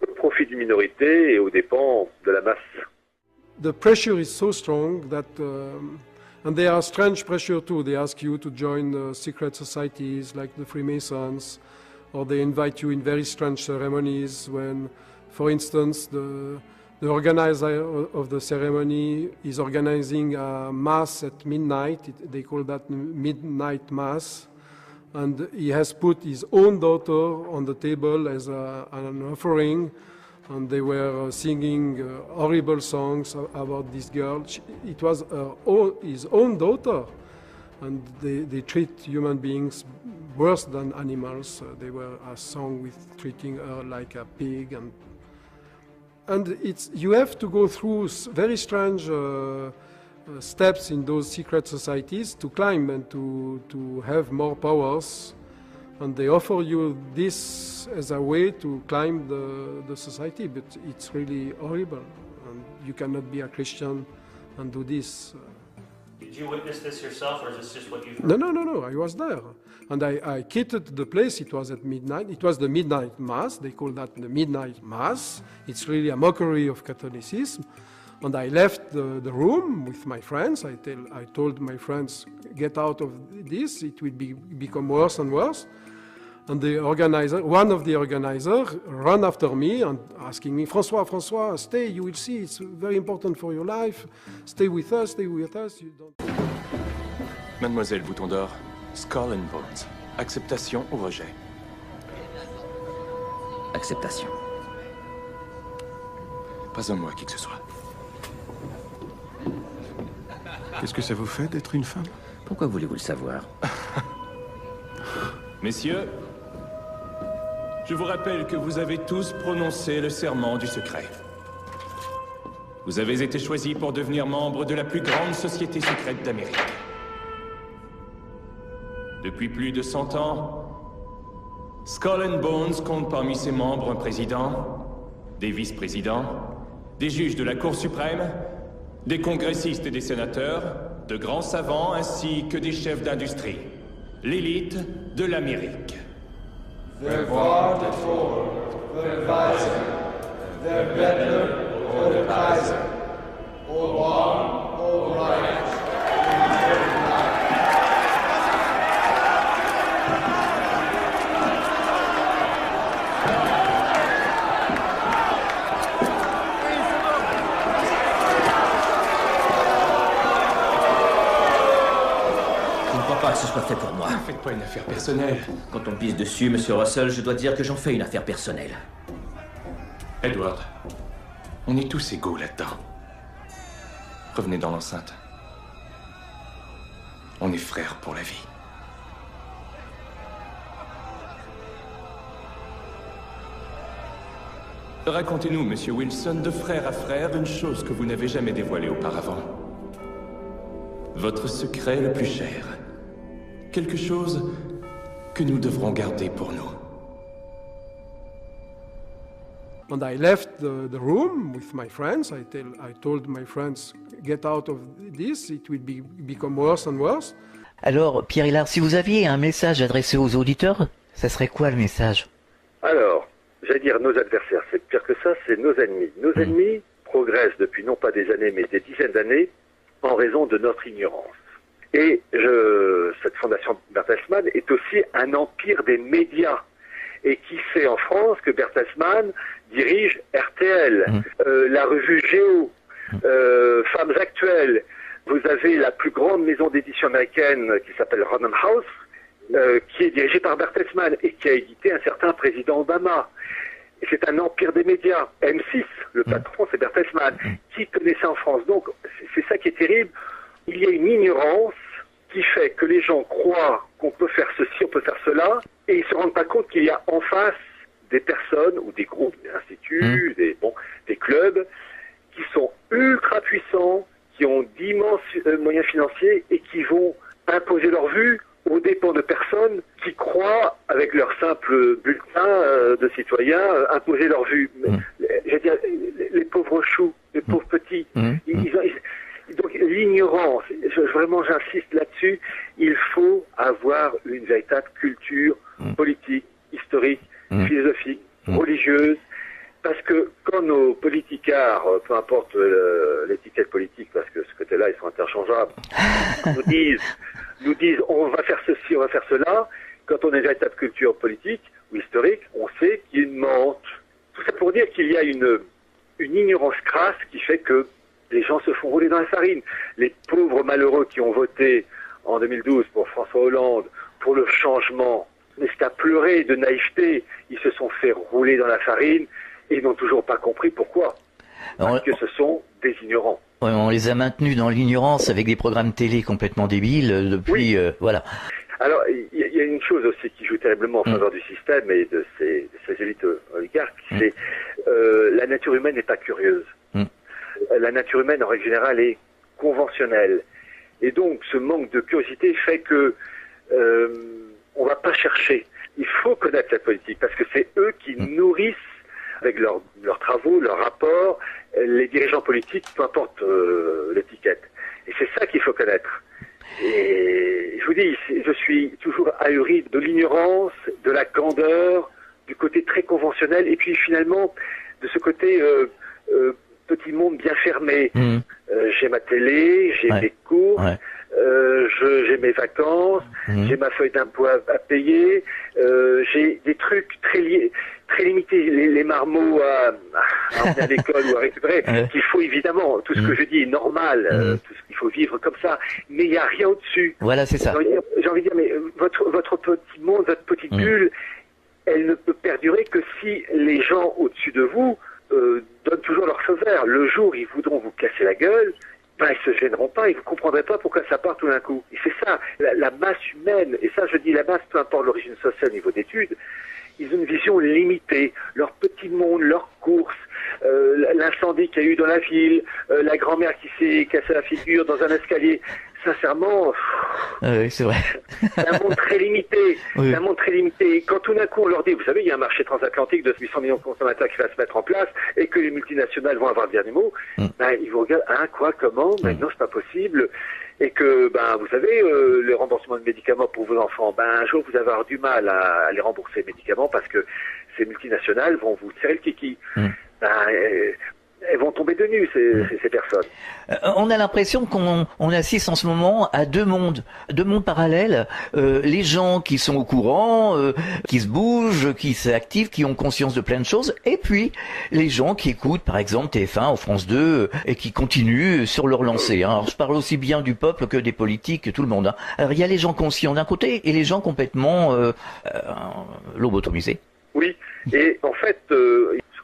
au profit d'une minorité et aux dépens de la masse. The pressure is so strong that, and there are strange pressure too. They ask you to join secret societies like the Freemasons, or they invite you in very strange ceremonies when, for instance, the organizer of the ceremony is organizing a mass at midnight. They call that midnight mass. And he has put his own daughter on the table as an offering, and they were singing horrible songs about this girl. It was his own daughter, and they treat human beings worse than animals. They were a song with treating her like a pig, and you have to go through very strange steps in those secret societies to climb and to have more powers, and they offer you this as a way to climb the society, but it's really horrible, and you cannot be a Christian and do this. Did you witness this yourself, or is this just what you've heard? No, I was there, and I quitted the place. It was at midnight. It was the midnight mass. They call that the midnight mass. It's really a mockery of Catholicism. And I left the room with my friends. I told my friends, get out of this, it will become worse and worse. And one of the organizers ran after me and asking me, François, stay, you will see, it's very important for your life. Stay with us. You don't... Mademoiselle Bouton d'Or, Skull and Bones. Acceptation ou rejet? Acceptation. Pas un mot à qui que ce soit. Qu'est-ce que ça vous fait d'être une femme? Pourquoi voulez-vous le savoir? Messieurs, je vous rappelle que vous avez tous prononcé le serment du secret. Vous avez été choisis pour devenir membres de la plus grande société secrète d'Amérique. Depuis plus de 100 ans, Skull and Bones compte parmi ses membres un président, des vice-présidents, des juges de la Cour suprême, des congressistes et des sénateurs, de grands savants ainsi que des chefs d'industrie. L'élite de l'Amérique. Der Wort der Tor, der Weise, der Bettler oder der Kaiser, all wrong, all right. fait pour moi. Ne faites pas une affaire personnelle. Quand on me pisse dessus, monsieur Russell, je dois dire que j'en fais une affaire personnelle. Edward, on est tous égaux là-dedans. Revenez dans l'enceinte. On est frères pour la vie. Racontez-nous, monsieur Wilson, de frère à frère, une chose que vous n'avez jamais dévoilée auparavant. Votre secret le plus cher. Quelque chose que nous devrons garder pour nous. And I left the room with my friends. I told my friends, get out of this, it will become worse and worse. Alors, Pierre Hillard, si vous aviez un message adressé aux auditeurs, ça serait quoi le message? Alors, j'allais dire nos adversaires, c'est pire que ça, c'est nos ennemis. Nos ennemis progressent depuis non pas des années, mais des dizaines d'années, en raison de notre ignorance. Et cette fondation Bertelsmann est aussi un empire des médias. Et qui sait en France que Bertelsmann dirige RTL, la revue Géo, Femmes Actuelles. Vous avez la plus grande maison d'édition américaine qui s'appelle Random House, qui est dirigée par Bertelsmann et qui a édité un certain président Obama. Et c'est un empire des médias. M6, le patron, c'est Bertelsmann. Qui connaît ça en France? Donc, c'est ça qui est terrible. Il y a une ignorance qui fait que les gens croient qu'on peut faire ceci, on peut faire cela, et ils se rendent pas compte qu'il y a en face des personnes ou des groupes, des instituts, des clubs qui sont ultra puissants, qui ont d'immenses moyens financiers et qui vont imposer leur vue aux dépens de personnes qui croient, avec leur simple bulletin de citoyens, imposer leur vue. Je veux dire, les pauvres choux, les pauvres petits, donc l'ignorance, vraiment j'insiste là-dessus, il faut avoir une véritable culture politique, historique, philosophique, religieuse, parce que quand nos politicards, peu importe l'étiquette politique, parce que ce côté-là ils sont interchangeables, nous disent on va faire ceci, on va faire cela, quand on a une véritable culture politique ou historique, on sait qu'ils mentent. Tout ça pour dire qu'il y a une ignorance crasse qui fait que les gens se font rouler dans la farine. Les pauvres malheureux qui ont voté en 2012 pour François Hollande, pour le changement, mais c'est à pleurer de naïveté. Ils se sont fait rouler dans la farine et ils n'ont toujours pas compris pourquoi. Parce que ce sont des ignorants. Ouais, on les a maintenus dans l'ignorance avec des programmes télé complètement débiles depuis... voilà. Alors, il y a une chose aussi qui joue terriblement en faveur du système et de ces élites oligarques, c'est la nature humaine n'est pas curieuse. La nature humaine, en règle générale, est conventionnelle. Et donc, ce manque de curiosité fait que on va pas chercher. Il faut connaître la politique, parce que c'est eux qui nourrissent, avec leurs travaux, leurs rapports, les dirigeants politiques, peu importe l'étiquette. Et c'est ça qu'il faut connaître. Et je vous dis, je suis toujours ahuri de l'ignorance, de la candeur, du côté très conventionnel, et puis finalement, de ce côté... petit monde bien fermé. J'ai ma télé, j'ai mes cours, j'ai mes vacances, j'ai ma feuille d'impôt à payer, j'ai des trucs très limités, les marmots à emmener à l'école ou à récupérer, qu'il faut évidemment, tout ce que je dis est normal, tout ce qu'il faut vivre comme ça, mais il n'y a rien au-dessus. Voilà, c'est ça. J'ai envie de dire, mais votre petit monde, votre petite bulle, elle ne peut perdurer que si les gens au-dessus de vous donnent toujours leur feu vert. Le jour où ils voudront vous casser la gueule, ben, ils se gêneront pas, ils ne comprendront pas pourquoi ça part tout d'un coup. Et c'est ça, la masse humaine, et ça je dis la masse, peu importe l'origine sociale au niveau d'études, ils ont une vision limitée, leur petit monde, leurs courses, l'incendie qu'il y a eu dans la ville, la grand-mère qui s'est cassée la figure dans un escalier. Sincèrement, oui, c'est vrai. C'est un monde très limité. Oui. C'est un monde très limité. Quand tout d'un coup on leur dit, vous savez, il y a un marché transatlantique de 800 millions de consommateurs qui va se mettre en place et que les multinationales vont avoir le dernier mot, ben, ils vous regardent, hein, quoi, comment, maintenant c'est pas possible. Et que, ben, vous savez, le remboursement de médicaments pour vos enfants, ben, un jour vous allez avoir du mal à les rembourser les médicaments parce que ces multinationales vont vous serrer le kiki. Ben, elles vont tomber de nues, ces personnes. On a l'impression qu'on assiste en ce moment à deux mondes parallèles. Les gens qui sont au courant, qui se bougent, qui s'activent, qui ont conscience de plein de choses, et puis les gens qui écoutent, par exemple TF1 ou France 2, et qui continuent sur leur lancée. Hein. Alors, je parle aussi bien du peuple que des politiques, que tout le monde. Hein. Alors il y a les gens conscients d'un côté et les gens complètement lobotomisés. Oui, et en fait,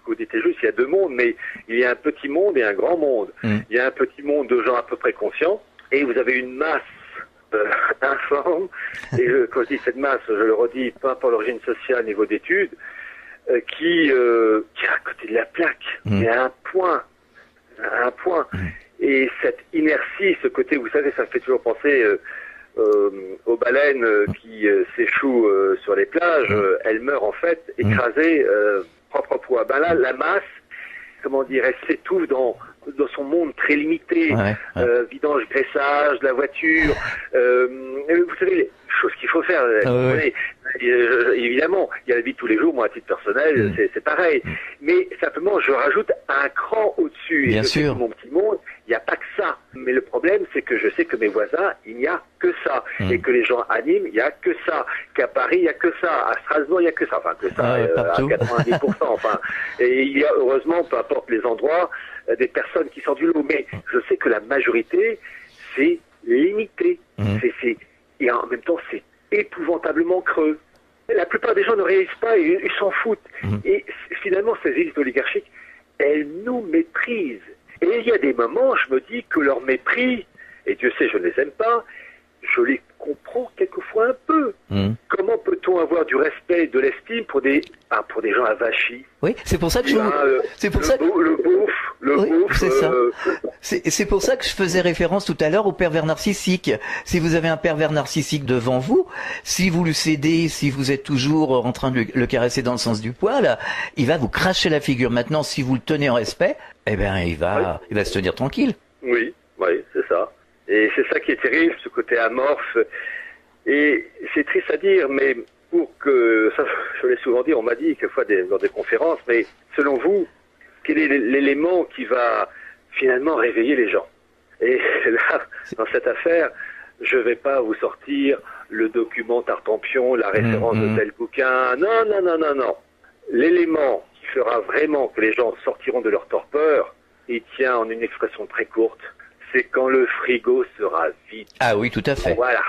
vous dites juste, il y a deux mondes, mais il y a un petit monde et un grand monde. Il y a un petit monde de gens à peu près conscients, et vous avez une masse informe, et quand je dis cette masse, je le redis, peu importe l'origine sociale, niveau d'études, qui est à côté de la plaque, mais à un point. Et cette inertie, ce côté, vous savez, ça me fait toujours penser aux baleines qui s'échouent sur les plages, elles meurent en fait écrasées, propre poids. Ben là, la masse, comment dire, elle s'étouffe dans son monde très limité, vidange, graissage, la voiture, vous savez, les choses qu'il faut faire. Évidemment, il y a la vie de tous les jours, moi à titre personnel, c'est pareil. Mais simplement, je rajoute un cran au-dessus. Bien et sûr. Mon petit monde, il n'y a pas que ça. Mais le problème, c'est que je sais que mes voisins, il n'y a que ça. Et que les gens à Nîmes, il n'y a que ça. Qu'à Paris, il n'y a que ça. À Strasbourg, il n'y a que ça. Enfin, que ça, à 90%. Enfin, et il y a, heureusement, peu importe les endroits, des personnes qui sortent du lot. Mais je sais que la majorité, c'est limité. Et en même temps, c'est épouvantablement creux. La plupart des gens ne réalisent pas, ils s'en foutent. Et finalement, ces élites oligarchiques, elles nous méprisent. Et il y a des moments, je me dis que leur mépris, et Dieu sait, je ne les aime pas, je les comprends quelquefois un peu. Comment peut-on avoir du respect, de l'estime pour des gens avachis? Oui, c'est pour ça que c'est pour ça que je faisais référence tout à l'heure au pervers narcissique. Si vous avez un pervers narcissique devant vous, si vous le cédez, si vous êtes toujours en train de le caresser dans le sens du poil, il va vous cracher la figure. Maintenant, si vous le tenez en respect, eh ben, il va se tenir tranquille. Oui, c'est ça. Et c'est ça qui est terrible, ce côté amorphe. Et c'est triste à dire, mais pour que, ça je l'ai souvent dit, on m'a dit quelquefois dans des conférences, mais selon vous, quel est l'élément qui va finalement réveiller les gens? Et là, dans cette affaire, je vais pas vous sortir le document Tartampion, la référence de tel bouquin. Non. L'élément qui fera vraiment que les gens sortiront de leur torpeur, il tient en une expression très courte, c'est quand le frigo sera vide. Ah oui, tout à fait. Voilà.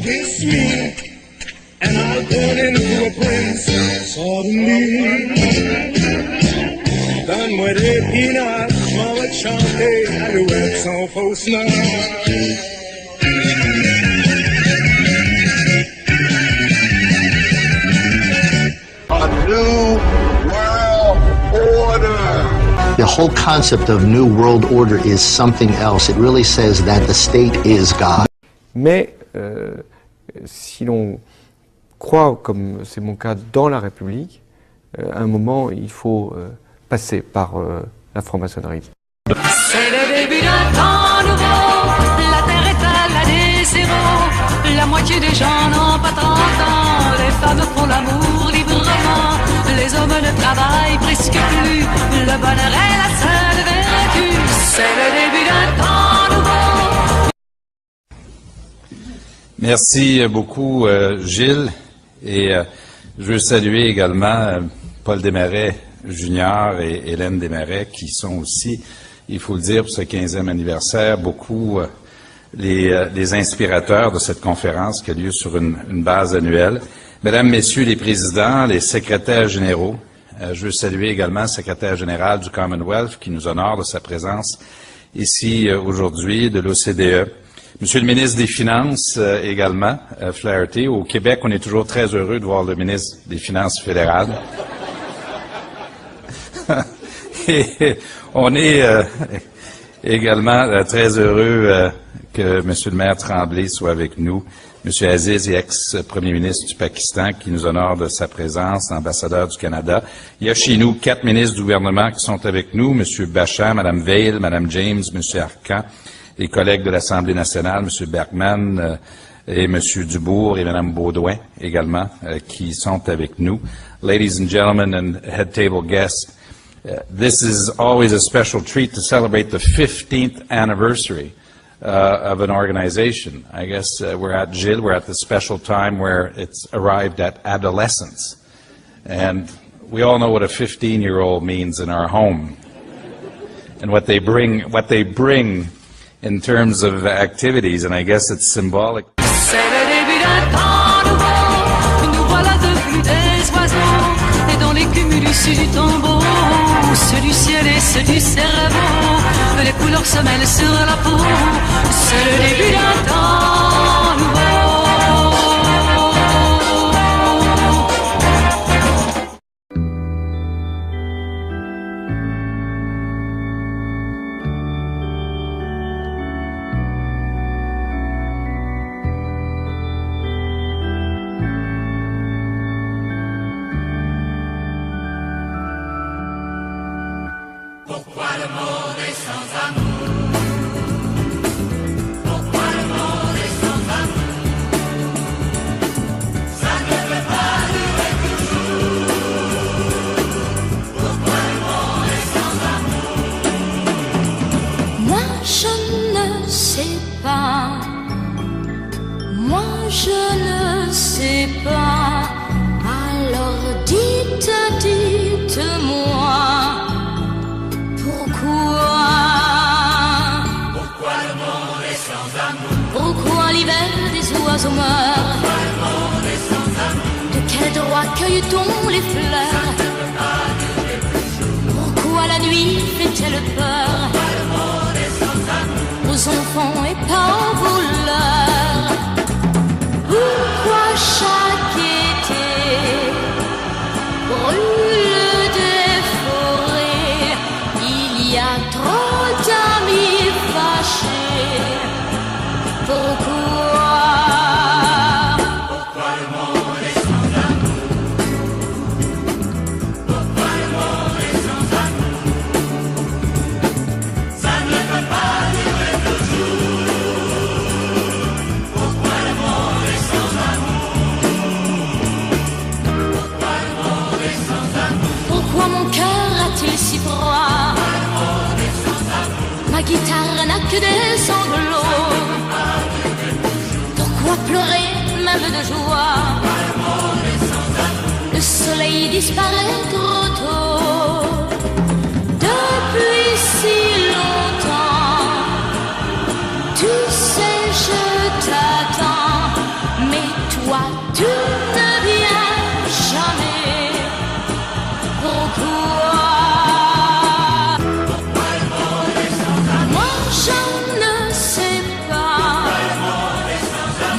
kiss me, and I'll turn into a prince suddenly. Donne-moi des peanuts, je m'en vais te chanter Alouette sans fausse note. A new world order. The whole concept of New World Order is something else. It really says that the state is God. Mais si l'on croit, comme c'est mon cas, dans la République, à un moment, il faut passer par la franc-maçonnerie. C'est le début d'un temps nouveau, la terre est à l'année zéro, la moitié des gens n'ont pas 30 ans, les femmes font l'amour librement, les hommes ne travaillent presque plus, le bonheur est la seule vertu, c'est le début d'un temps nouveau. Merci beaucoup, Gilles, et je veux saluer également Paul Desmarais Junior et Hélène Desmarais, qui sont aussi, il faut le dire, pour ce 15e anniversaire, beaucoup les inspirateurs de cette conférence qui a lieu sur une base annuelle. Mesdames, Messieurs les présidents, les secrétaires généraux, je veux saluer également le secrétaire général du Commonwealth qui nous honore de sa présence ici aujourd'hui, de l'OCDE. Monsieur le ministre des Finances également, Flaherty. Au Québec, on est toujours très heureux de voir le ministre des Finances fédérales. Et on est également très heureux que M. le maire Tremblay soit avec nous. M. Aziz, ex-premier ministre du Pakistan, qui nous honore de sa présence, ambassadeur du Canada. Il y a chez nous 4 ministres du gouvernement qui sont avec nous, M. Bachand, Mme Veil, Mme James, M. Arcan, les collègues de l'Assemblée nationale, M. Bergman et M. Dubourg et Mme Baudouin également, qui sont avec nous. Ladies and gentlemen and head table guests, this is always a special treat to celebrate the 15th anniversary of an organization. I guess we're at the special time where it's arrived at adolescence. And we all know what a 15-year-old means in our home and what they bring in terms of activities, and I guess it's symbolic. C'est le début d'un temps nouveau, nous voilà devenus des oiseaux, et dans les cumulus du tombeau, ceux du ciel et ceux du cerveau, les couleurs se mêlent sur la peau, c'est le début d'un temps nouveau. Pourquoi le monde est sans amour? Pourquoi le monde est sans amour? Ça ne peut pas durer toujours. Pourquoi le monde est sans amour? Moi je ne sais pas. Moi je ne sais pas. Alors dites-moi. Pourquoi le monde est sans amour? Pourquoi l'hiver des oiseaux meurt? Pourquoi le monde est sans amour? De quel droit cueille-t-on les fleurs? Ça ne peut pas durer toujours. Pourquoi la nuit fait-elle peur? Pourquoi le monde est sans amour? Aux enfants et pas aux voleurs. Pourquoi chaque été brûle des forêts? Il y a trop d'amis fâchés. Pourquoi? Pourquoi le monde est sans amour? Pourquoi le monde est sans amour? Ça ne peut pas durer toujours. Pourquoi le monde est sans amour? Pourquoi le monde est sans amour? Pourquoi mon cœur a-t-il si froid? Ma guitare n'a que des sanglots. Pourquoi pleurer même de joie? Le soleil disparaît trop tôt. Depuis si longtemps, tu sais je t'attends, Toi, tu ne viens jamais. Pourquoi? Moi, je ne sais pas.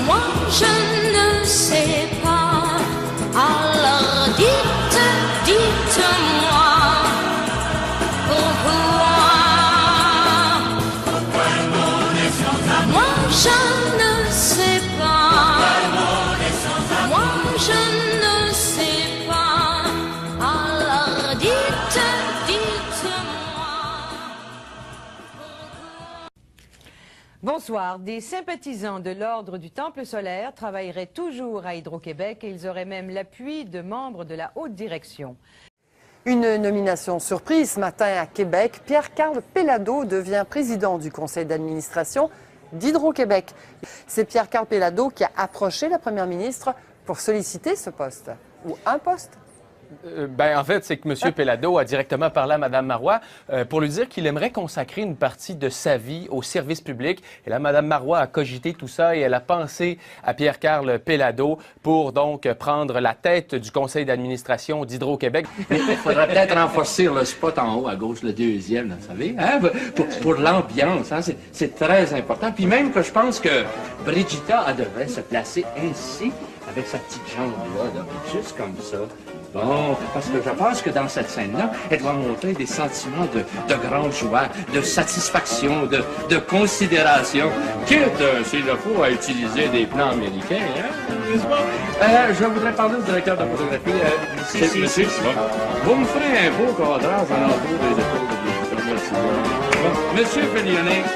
Moi, je ne sais pas. Alors dites-moi. Moi, je ne sais pas. Moi, je ne sais pas. Alors dites-moi. Bonsoir. Des sympathisants de l'Ordre du Temple solaire travailleraient toujours à Hydro-Québec et ils auraient même l'appui de membres de la haute direction. Une nomination surprise ce matin à Québec. Pierre-Carl Péladeau devient président du conseil d'administration d'Hydro-Québec. C'est Pierre-Carl Péladeau qui a approché la première ministre pour solliciter ce poste, ou un poste. En fait, c'est que M. Péladeau a directement parlé à Mme Marois pour lui dire qu'il aimerait consacrer une partie de sa vie au service public. Et là, Mme Marois a cogité tout ça et elle a pensé à Pierre-Carl Péladeau pour donc prendre la tête du conseil d'administration d'Hydro-Québec. Il faudrait peut-être renforcer le spot en haut à gauche, le deuxième, là, vous savez, hein, pour l'ambiance. Hein, c'est très important. Puis même que je pense que Brigitta devrait se placer ainsi, avec sa petite jambe là, juste comme ça. Bon, parce que je pense que dans cette scène-là, elle doit montrer des sentiments de grande joie, de satisfaction, de considération, quitte, s'il le faut, à utiliser des plans américains, hein? Je voudrais parler au directeur de la photographie. Monsieur, vous me ferez un beau cadrage en entour des épaules de Brigitta. Merci. Bon, Monsieur Félionic,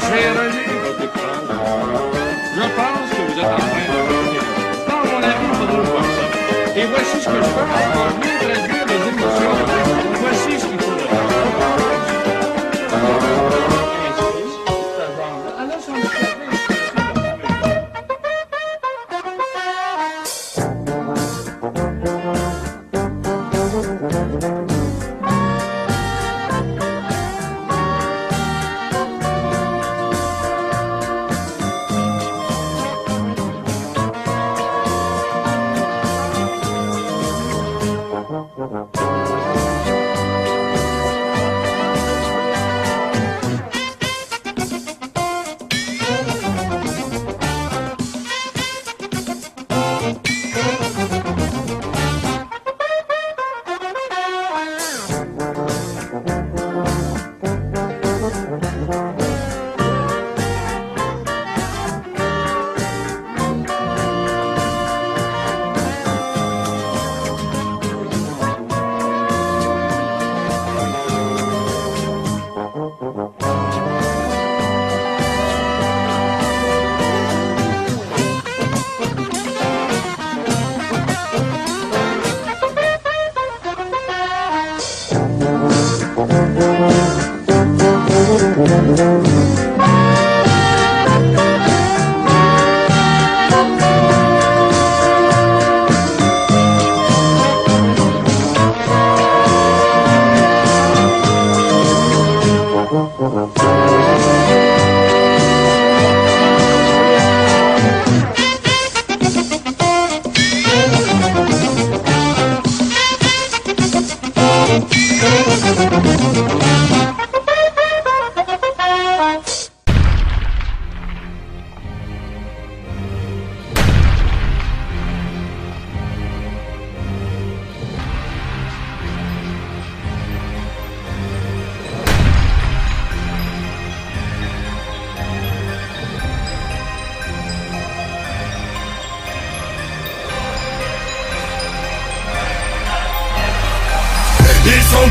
j'ai relu votre écran. Je pense que vous êtes en train de... Dans mon avis, il faudrait voir ça. Et voici ce que je fais en mieux traduire les émotions. Voici ce qu'il faut faire.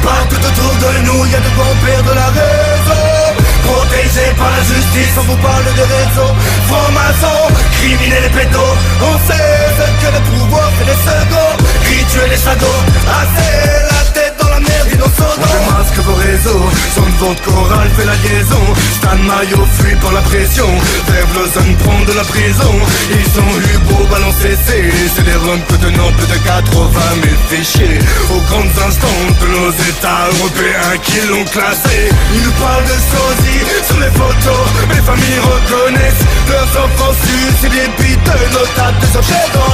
Partout autour de nous, il y a de bons pères de la raison, protégés par la justice, on vous parle de réseaux, francs-maçons, criminels et pédos, on sait ce que le pouvoir fait des seconds, rituels et shadows, assez la tête dans la merde innocente. Je masque vos réseaux, son vente chorale fait la liaison, Stan Maillot fuit par la pression, Dave Lawson prend de la prison, ils sont Hugo balancés, c'est des roms contenant plus de 80 000 fichiers, aux grandes instances de nos états européens qui l'ont classé. Ils nous parlent de sosie sur les photos, mes familles reconnaissent leurs enfants sus et des piteux notables des objets dans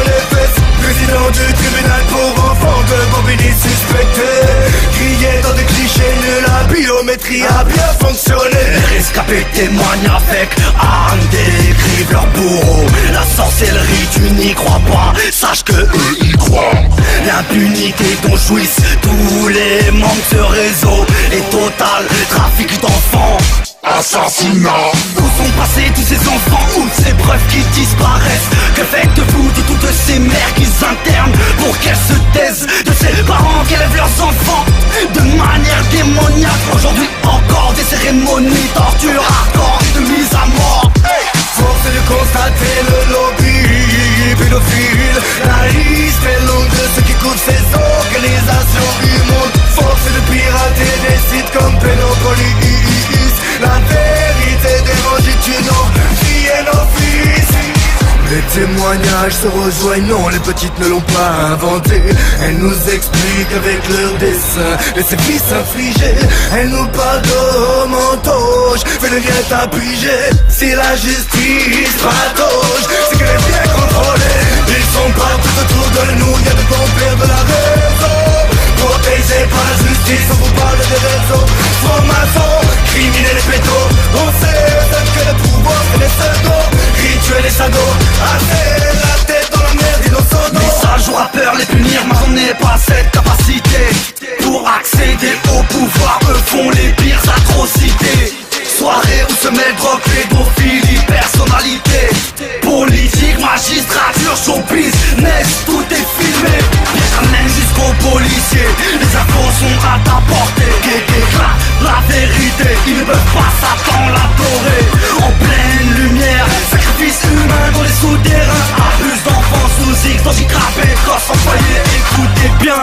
l'esprit a bien fonctionné. Les rescapés témoignent avec armes, décrivent leur bourreau. La sorcellerie, tu n'y crois pas, sache que eux y croient. L'impunité dont jouissent tous les membres de ce réseau est total, trafic d'enfants, assassinat. Où sont passés tous ces enfants, où ces preuves qui disparaissent? Que faites-vous de toutes ces mères qu'ils internent pour qu'elles se taisent, de ces parents qui élèvent leurs enfants de manière démoniaque? Aujourd'hui encore des cérémonies, torture, hardcore, de mise à mort. Force est de constater le lobby pédophile. La liste est longue de ceux qui couvrent ces organisations immondes. Force est de pirater des sites comme Pédopolis. La vérité dérange et tu n'en fais nos fils. Les témoignages se rejoignent, non, les petites ne l'ont pas inventé. Elles nous expliquent avec leur dessin les sévices infligés. Elles nous parlent d'homontoge, fais le lien t'as pigé. Si la justice patauge, c'est qu'elle est bien contrôlée. Ils sont partout autour de nous, y'a de bons pères de la raison. Protégés par la justice, on vous parle des réseaux. Francs-maçons, criminels et pétos. On sait que le pouvoir fait les seconds. Rituels et sadots, assez la tête dans la merde innocente. Les sages aux rappeurs, les punir, mais on n'est pas cette capacité. Pour accéder au pouvoir, eux font les pires atrocités. Soirée où se mêlent drogue, pédophilie, personnalité, politique, magistrature, showbiz, business, tout est filmé. Bien même jusqu'aux policiers, les infos sont à ta portée. Éclate la vérité, ils ne peuvent pas s'attendre l'adorer. En pleine lumière, sacrifice humain dans les souterrains. Abus d'enfants sous X, dans J-Crapé, gosse employé, écoutez bien.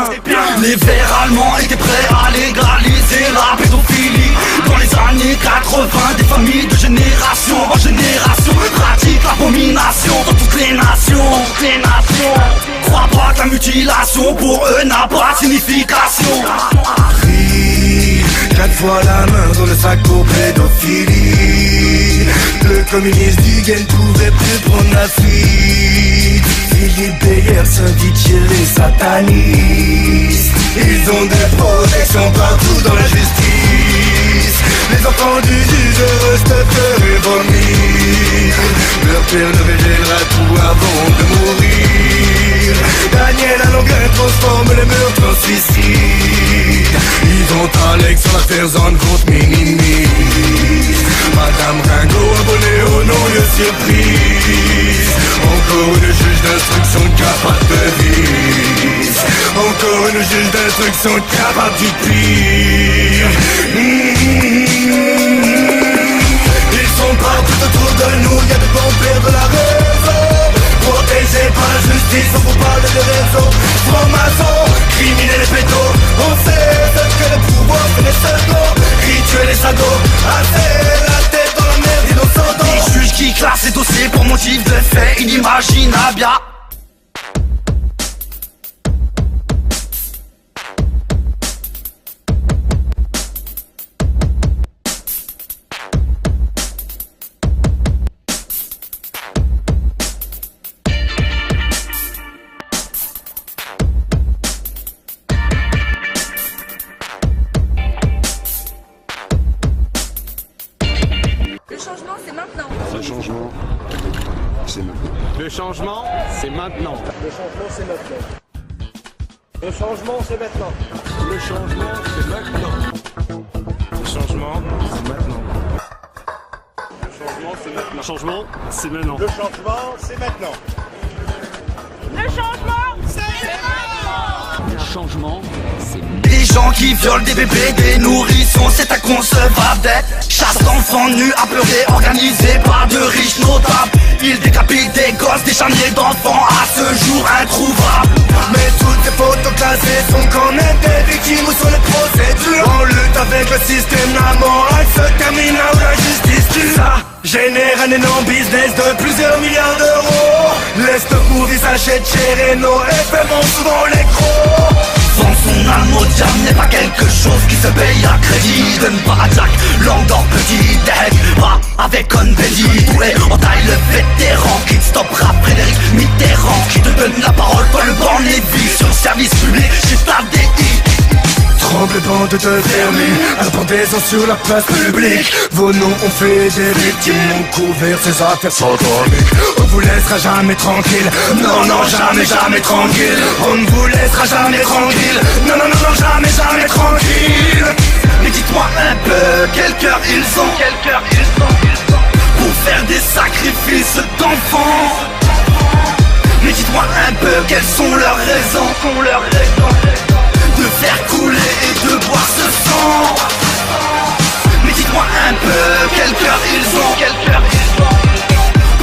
Les verts allemands étaient prêts à légaliser la pédophilie. Dans les années 80, des familles de génération en génération pratiquent l'abomination dans toutes les nations, Crois pas que la mutilation pour eux n'a pas de signification. Pris 4 fois la main dans le sac pour pédophilie. Le communiste du gain ne pouvait plus prendre la fuite. Philippe Beyer s'invite chez les satanistes. Ils ont des protections partout dans la justice. Les enfants du juge restent faire vomir. Leur père ne révélera tout avant de mourir. Daniel Alongren transforme les meurtres en suicide. Ils ont Alex sur l'affaire Zone contre minimise. Madame Ringo abonnée au non-lieu surprise. Encore une juge d'instruction capable de vice. Encore une juge d'instruction capable du pire. Ils sont partout autour de nous, y'a des bons pères de la raison. Protégés par la justice, on vous parle de réseaux. Francs-maçons, criminels et pétos. On sait que le pouvoir fait les seconds. Rituels et sadots, assez la tête dans la merde innocente. Des juges qui classent les dossiers pour motif de faits inimaginables. Le changement, c'est maintenant. Le changement, c'est maintenant. Le changement, c'est maintenant. Le changement, c'est maintenant. Le changement, c'est maintenant. Le changement, c'est maintenant. Le changement, c'est maintenant. Le changement, c'est maintenant. Le changement, c'est maintenant. Le changement, c'est des gens qui violent des bébés, des nourrissons, c'est inconcevable. Des chasses d'enfants nus, apeurés, organisés par de riches notables. Ils décapitent des gosses, des charniers d'enfants à ce jour introuvables. Mais toutes ces photos classées sont quand même des victimes ou sur les procédures. On lutte avec le système, la morale se termine là où la justice tue. Ça génère un énorme business de plusieurs milliards d'euros. L'Est pourri s'achète cher et nos effets vont souvent les gros. Vendre son âme au diable n'est pas quelque chose qui se paye à crédit. Donne pas à Jack, Langdor, petit deck, pas avec Cohn-Bendit. Ouais, on taille le vétéran qui te stoppera Frédéric Mitterrand. Qui te donne la parole, Paul Borne-Lévy sur le service public, chez ta DI. tremblement de vermine, à pendaison sur la place publique. Vos noms ont fait des victimes, ont couvert ces affaires sodomiques. On vous laissera jamais tranquille, non, non, jamais, jamais tranquille. On ne vous laissera jamais tranquille, non, non, non, non, jamais, jamais tranquille. Mais dites-moi un peu, quel cœur ils ont, pour faire des sacrifices d'enfants. Mais dites-moi un peu, quelles sont leurs raisons, de faire couler et de boire ce sang. Mais dites-moi un peu, quel cœur ils ont,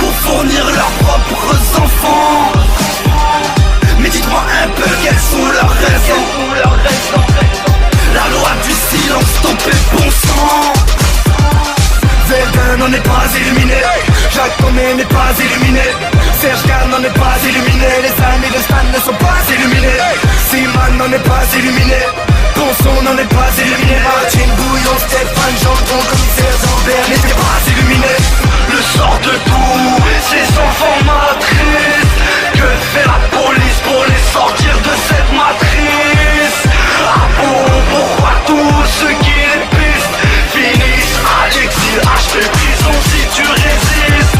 pour fournir leurs propres enfants. Mais dites-moi un peu, quelles sont leurs raisons. La loi du silence, tempête bon sang. Verdun n'en est pas illuminé, Jacques Tomé n'est pas illuminé, Serge Gall n'en est pas illuminé, les amis de Stan ne sont pas illuminés, Seaman n'en est pas illuminé, Ponson n'en est pas illuminé, Martin Bouillon, Stéphane Gendron, commissaire Jean-Bert n'étaient pas illuminés. Le sort de tous ces enfants matrices, que fait la police pour les sortir de cette matrice? Ah bon, pourquoi tous ceux qui les pistent finissent à l'exil, acheter prison si tu résistes?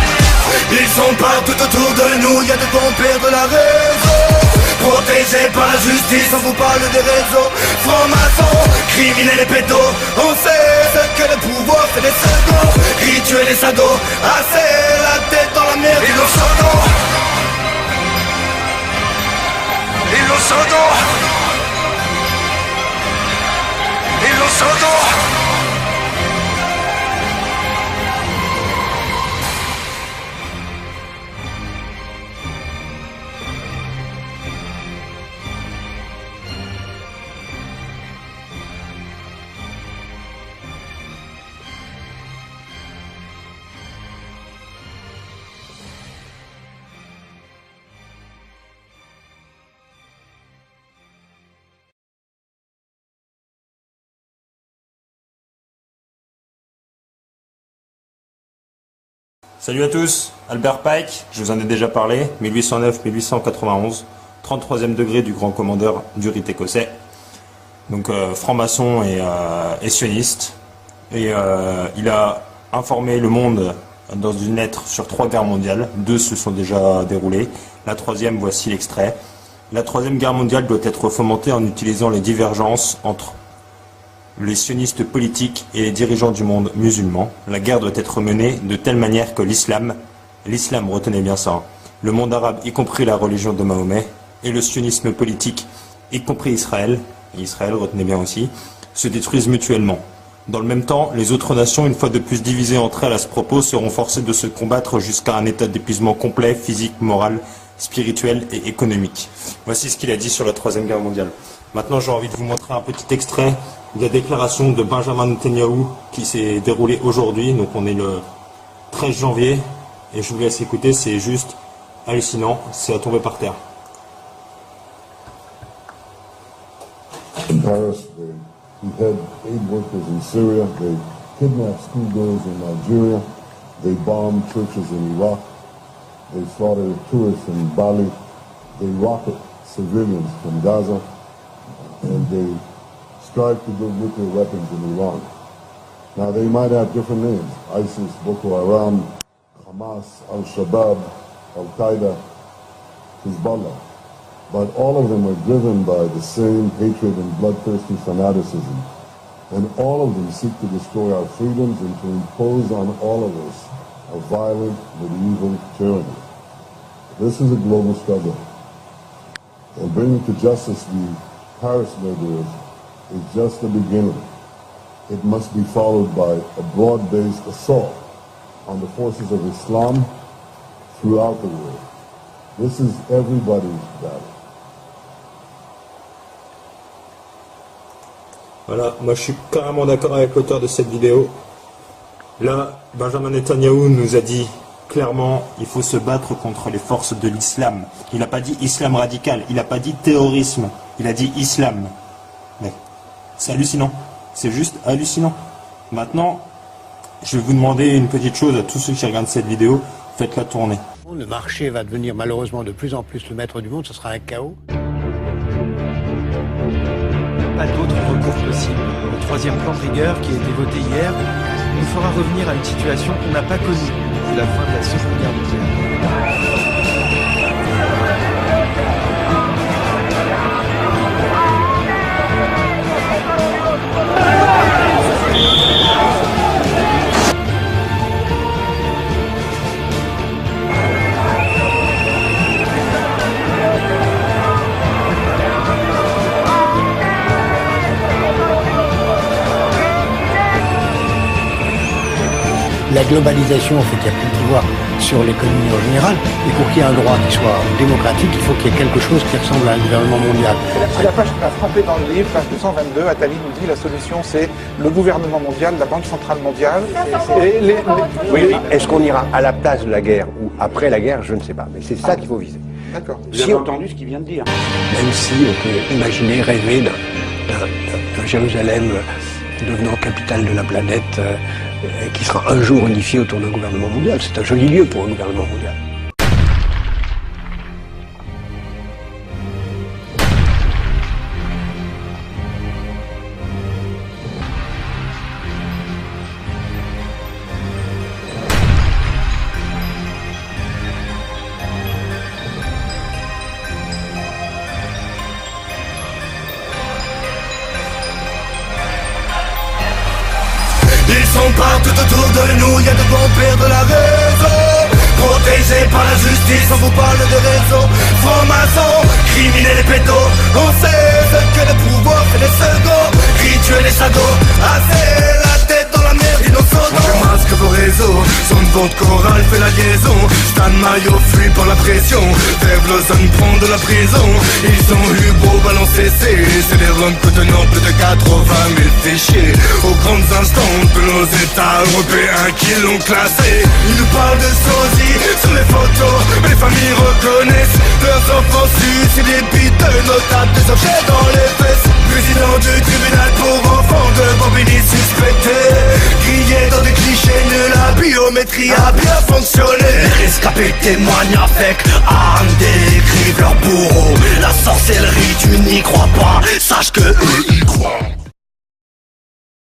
Ils sont partout autour de nous, y'a de bons pères de la raison, protégés par la justice, on vous parle des réseaux francs-maçons, criminels et pédos. On sait ce que le pouvoir fait des seconds, rituels et sados, assez la tête dans la merde. Ils l'ont s'endort, ils l'ont s'endort, ils l'ont s'endort. Salut à tous, Albert Pike, je vous en ai déjà parlé, 1809-1891, 33e degré du grand commandeur du rite écossais, donc franc-maçon et sioniste, et il a informé le monde dans une lettre sur 3 guerres mondiales, 2 se sont déjà déroulées, la 3e, voici l'extrait. La 3e guerre mondiale doit être fomentée en utilisant les divergences entre les sionistes politiques et les dirigeants du monde musulman. La guerre doit être menée de telle manière que l'islam, retenez bien ça, le monde arabe, y compris la religion de Mahomet, et le sionisme politique, y compris Israël, retenez bien aussi, se détruisent mutuellement. Dans le même temps, les autres nations, une fois de plus divisées entre elles à ce propos, seront forcées de se combattre jusqu'à un état d'épuisement complet, physique, moral, spirituel et économique. Voici ce qu'il a dit sur la 3e guerre mondiale. Maintenant, j'ai envie de vous montrer un petit extrait de la déclaration de Benjamin Netanyahou qui s'est déroulée aujourd'hui. Donc on est le 13 janvier et je vous laisse écouter, c'est juste hallucinant, c'est à tomber par terre. In Paris, they behead aid workers in Syria, they kidnap schoolgirls in Nigeria, they bomb churches in Iraq, they slaughter tourists in Bali, they rocket civilians from Gaza, and they strive to build nuclear weapons in Iran. Now they might have different names, ISIS, Boko Haram, Hamas, Al-Shabaab, Al-Qaeda, Hezbollah. But all of them are driven by the same hatred and bloodthirsty fanaticism. And all of them seek to destroy our freedoms and to impose on all of us a violent, medieval tyranny. This is a global struggle. And bringing to justice the Paris murderers is just the beginning. It must be followed by a broad-based assault on the forces of Islam throughout the world. This is everybody's battle. Voilà, moi je suis carrément d'accord avec l'auteur de cette vidéo. Là, Benjamin Netanyahou nous a dit clairement, il faut se battre contre les forces de l'islam. Il n'a pas dit islam radical, il n'a pas dit terrorisme, il a dit islam. Mais c'est hallucinant, c'est juste hallucinant. Maintenant, je vais vous demander une petite chose à tous ceux qui regardent cette vidéo, faites-la tourner. Le marché va devenir malheureusement de plus en plus le maître du monde, ce sera un chaos. pas d'autre recours possible. Le troisième plan de rigueur qui a été voté hier nous fera revenir à une situation qu'on n'a pas connue depuis la fin de la Seconde Guerre mondiale. La globalisation fait qu'il n'y a plus de pouvoir sur l'économie en général, et pour qu'il y ait un droit qui soit démocratique, il faut qu'il y ait quelque chose qui ressemble à un gouvernement mondial. C'est la page à frapper dans le livre, page 222, Attali nous dit la solution c'est le gouvernement mondial, la Banque centrale mondiale. Oui, est-ce qu'on ira à la place de la guerre ou après la guerre, je ne sais pas, mais c'est ça qu'il faut viser. D'accord. Vous avez entendu ce qu'il vient de dire. Même si on peut imaginer, rêver d'un Jérusalem devenant capitale de la planète, qui sera un jour unifié autour d'un gouvernement mondial. C'est un joli lieu pour un gouvernement mondial. Ils sont partout autour de nous, y a de bons pères de la raison, protégés par la justice, on vous parle de réseau, francs-maçons, criminels et pétos, on sait ce que le pouvoir fait les seconds, rituels et sagots, assez la tête dans la merde, innocents. Je masque vos réseaux, son vente chorale fait la liaison, Stan Maillot fuit par la pression, Dave Lawson prend de la prison, ils ont eu beau balancer, c'est des roms contenant plus de 80 000 fichiers, aux grandes instances de nos états européens qui l'ont classé. Ils nous parlent de sosie sur les photos, mais les familles reconnaissent leurs enfants suicidés, piteux, notables, des objets dans les fesses. Président du tribunal pour enfants de Bobigny suspecté, grillé dans des clichés nuls, la biométrie a bien fonctionné. Les rescapés témoignent avec âme, décrivent leur bourreau. La sorcellerie, tu n'y crois pas, sache que eux y croient.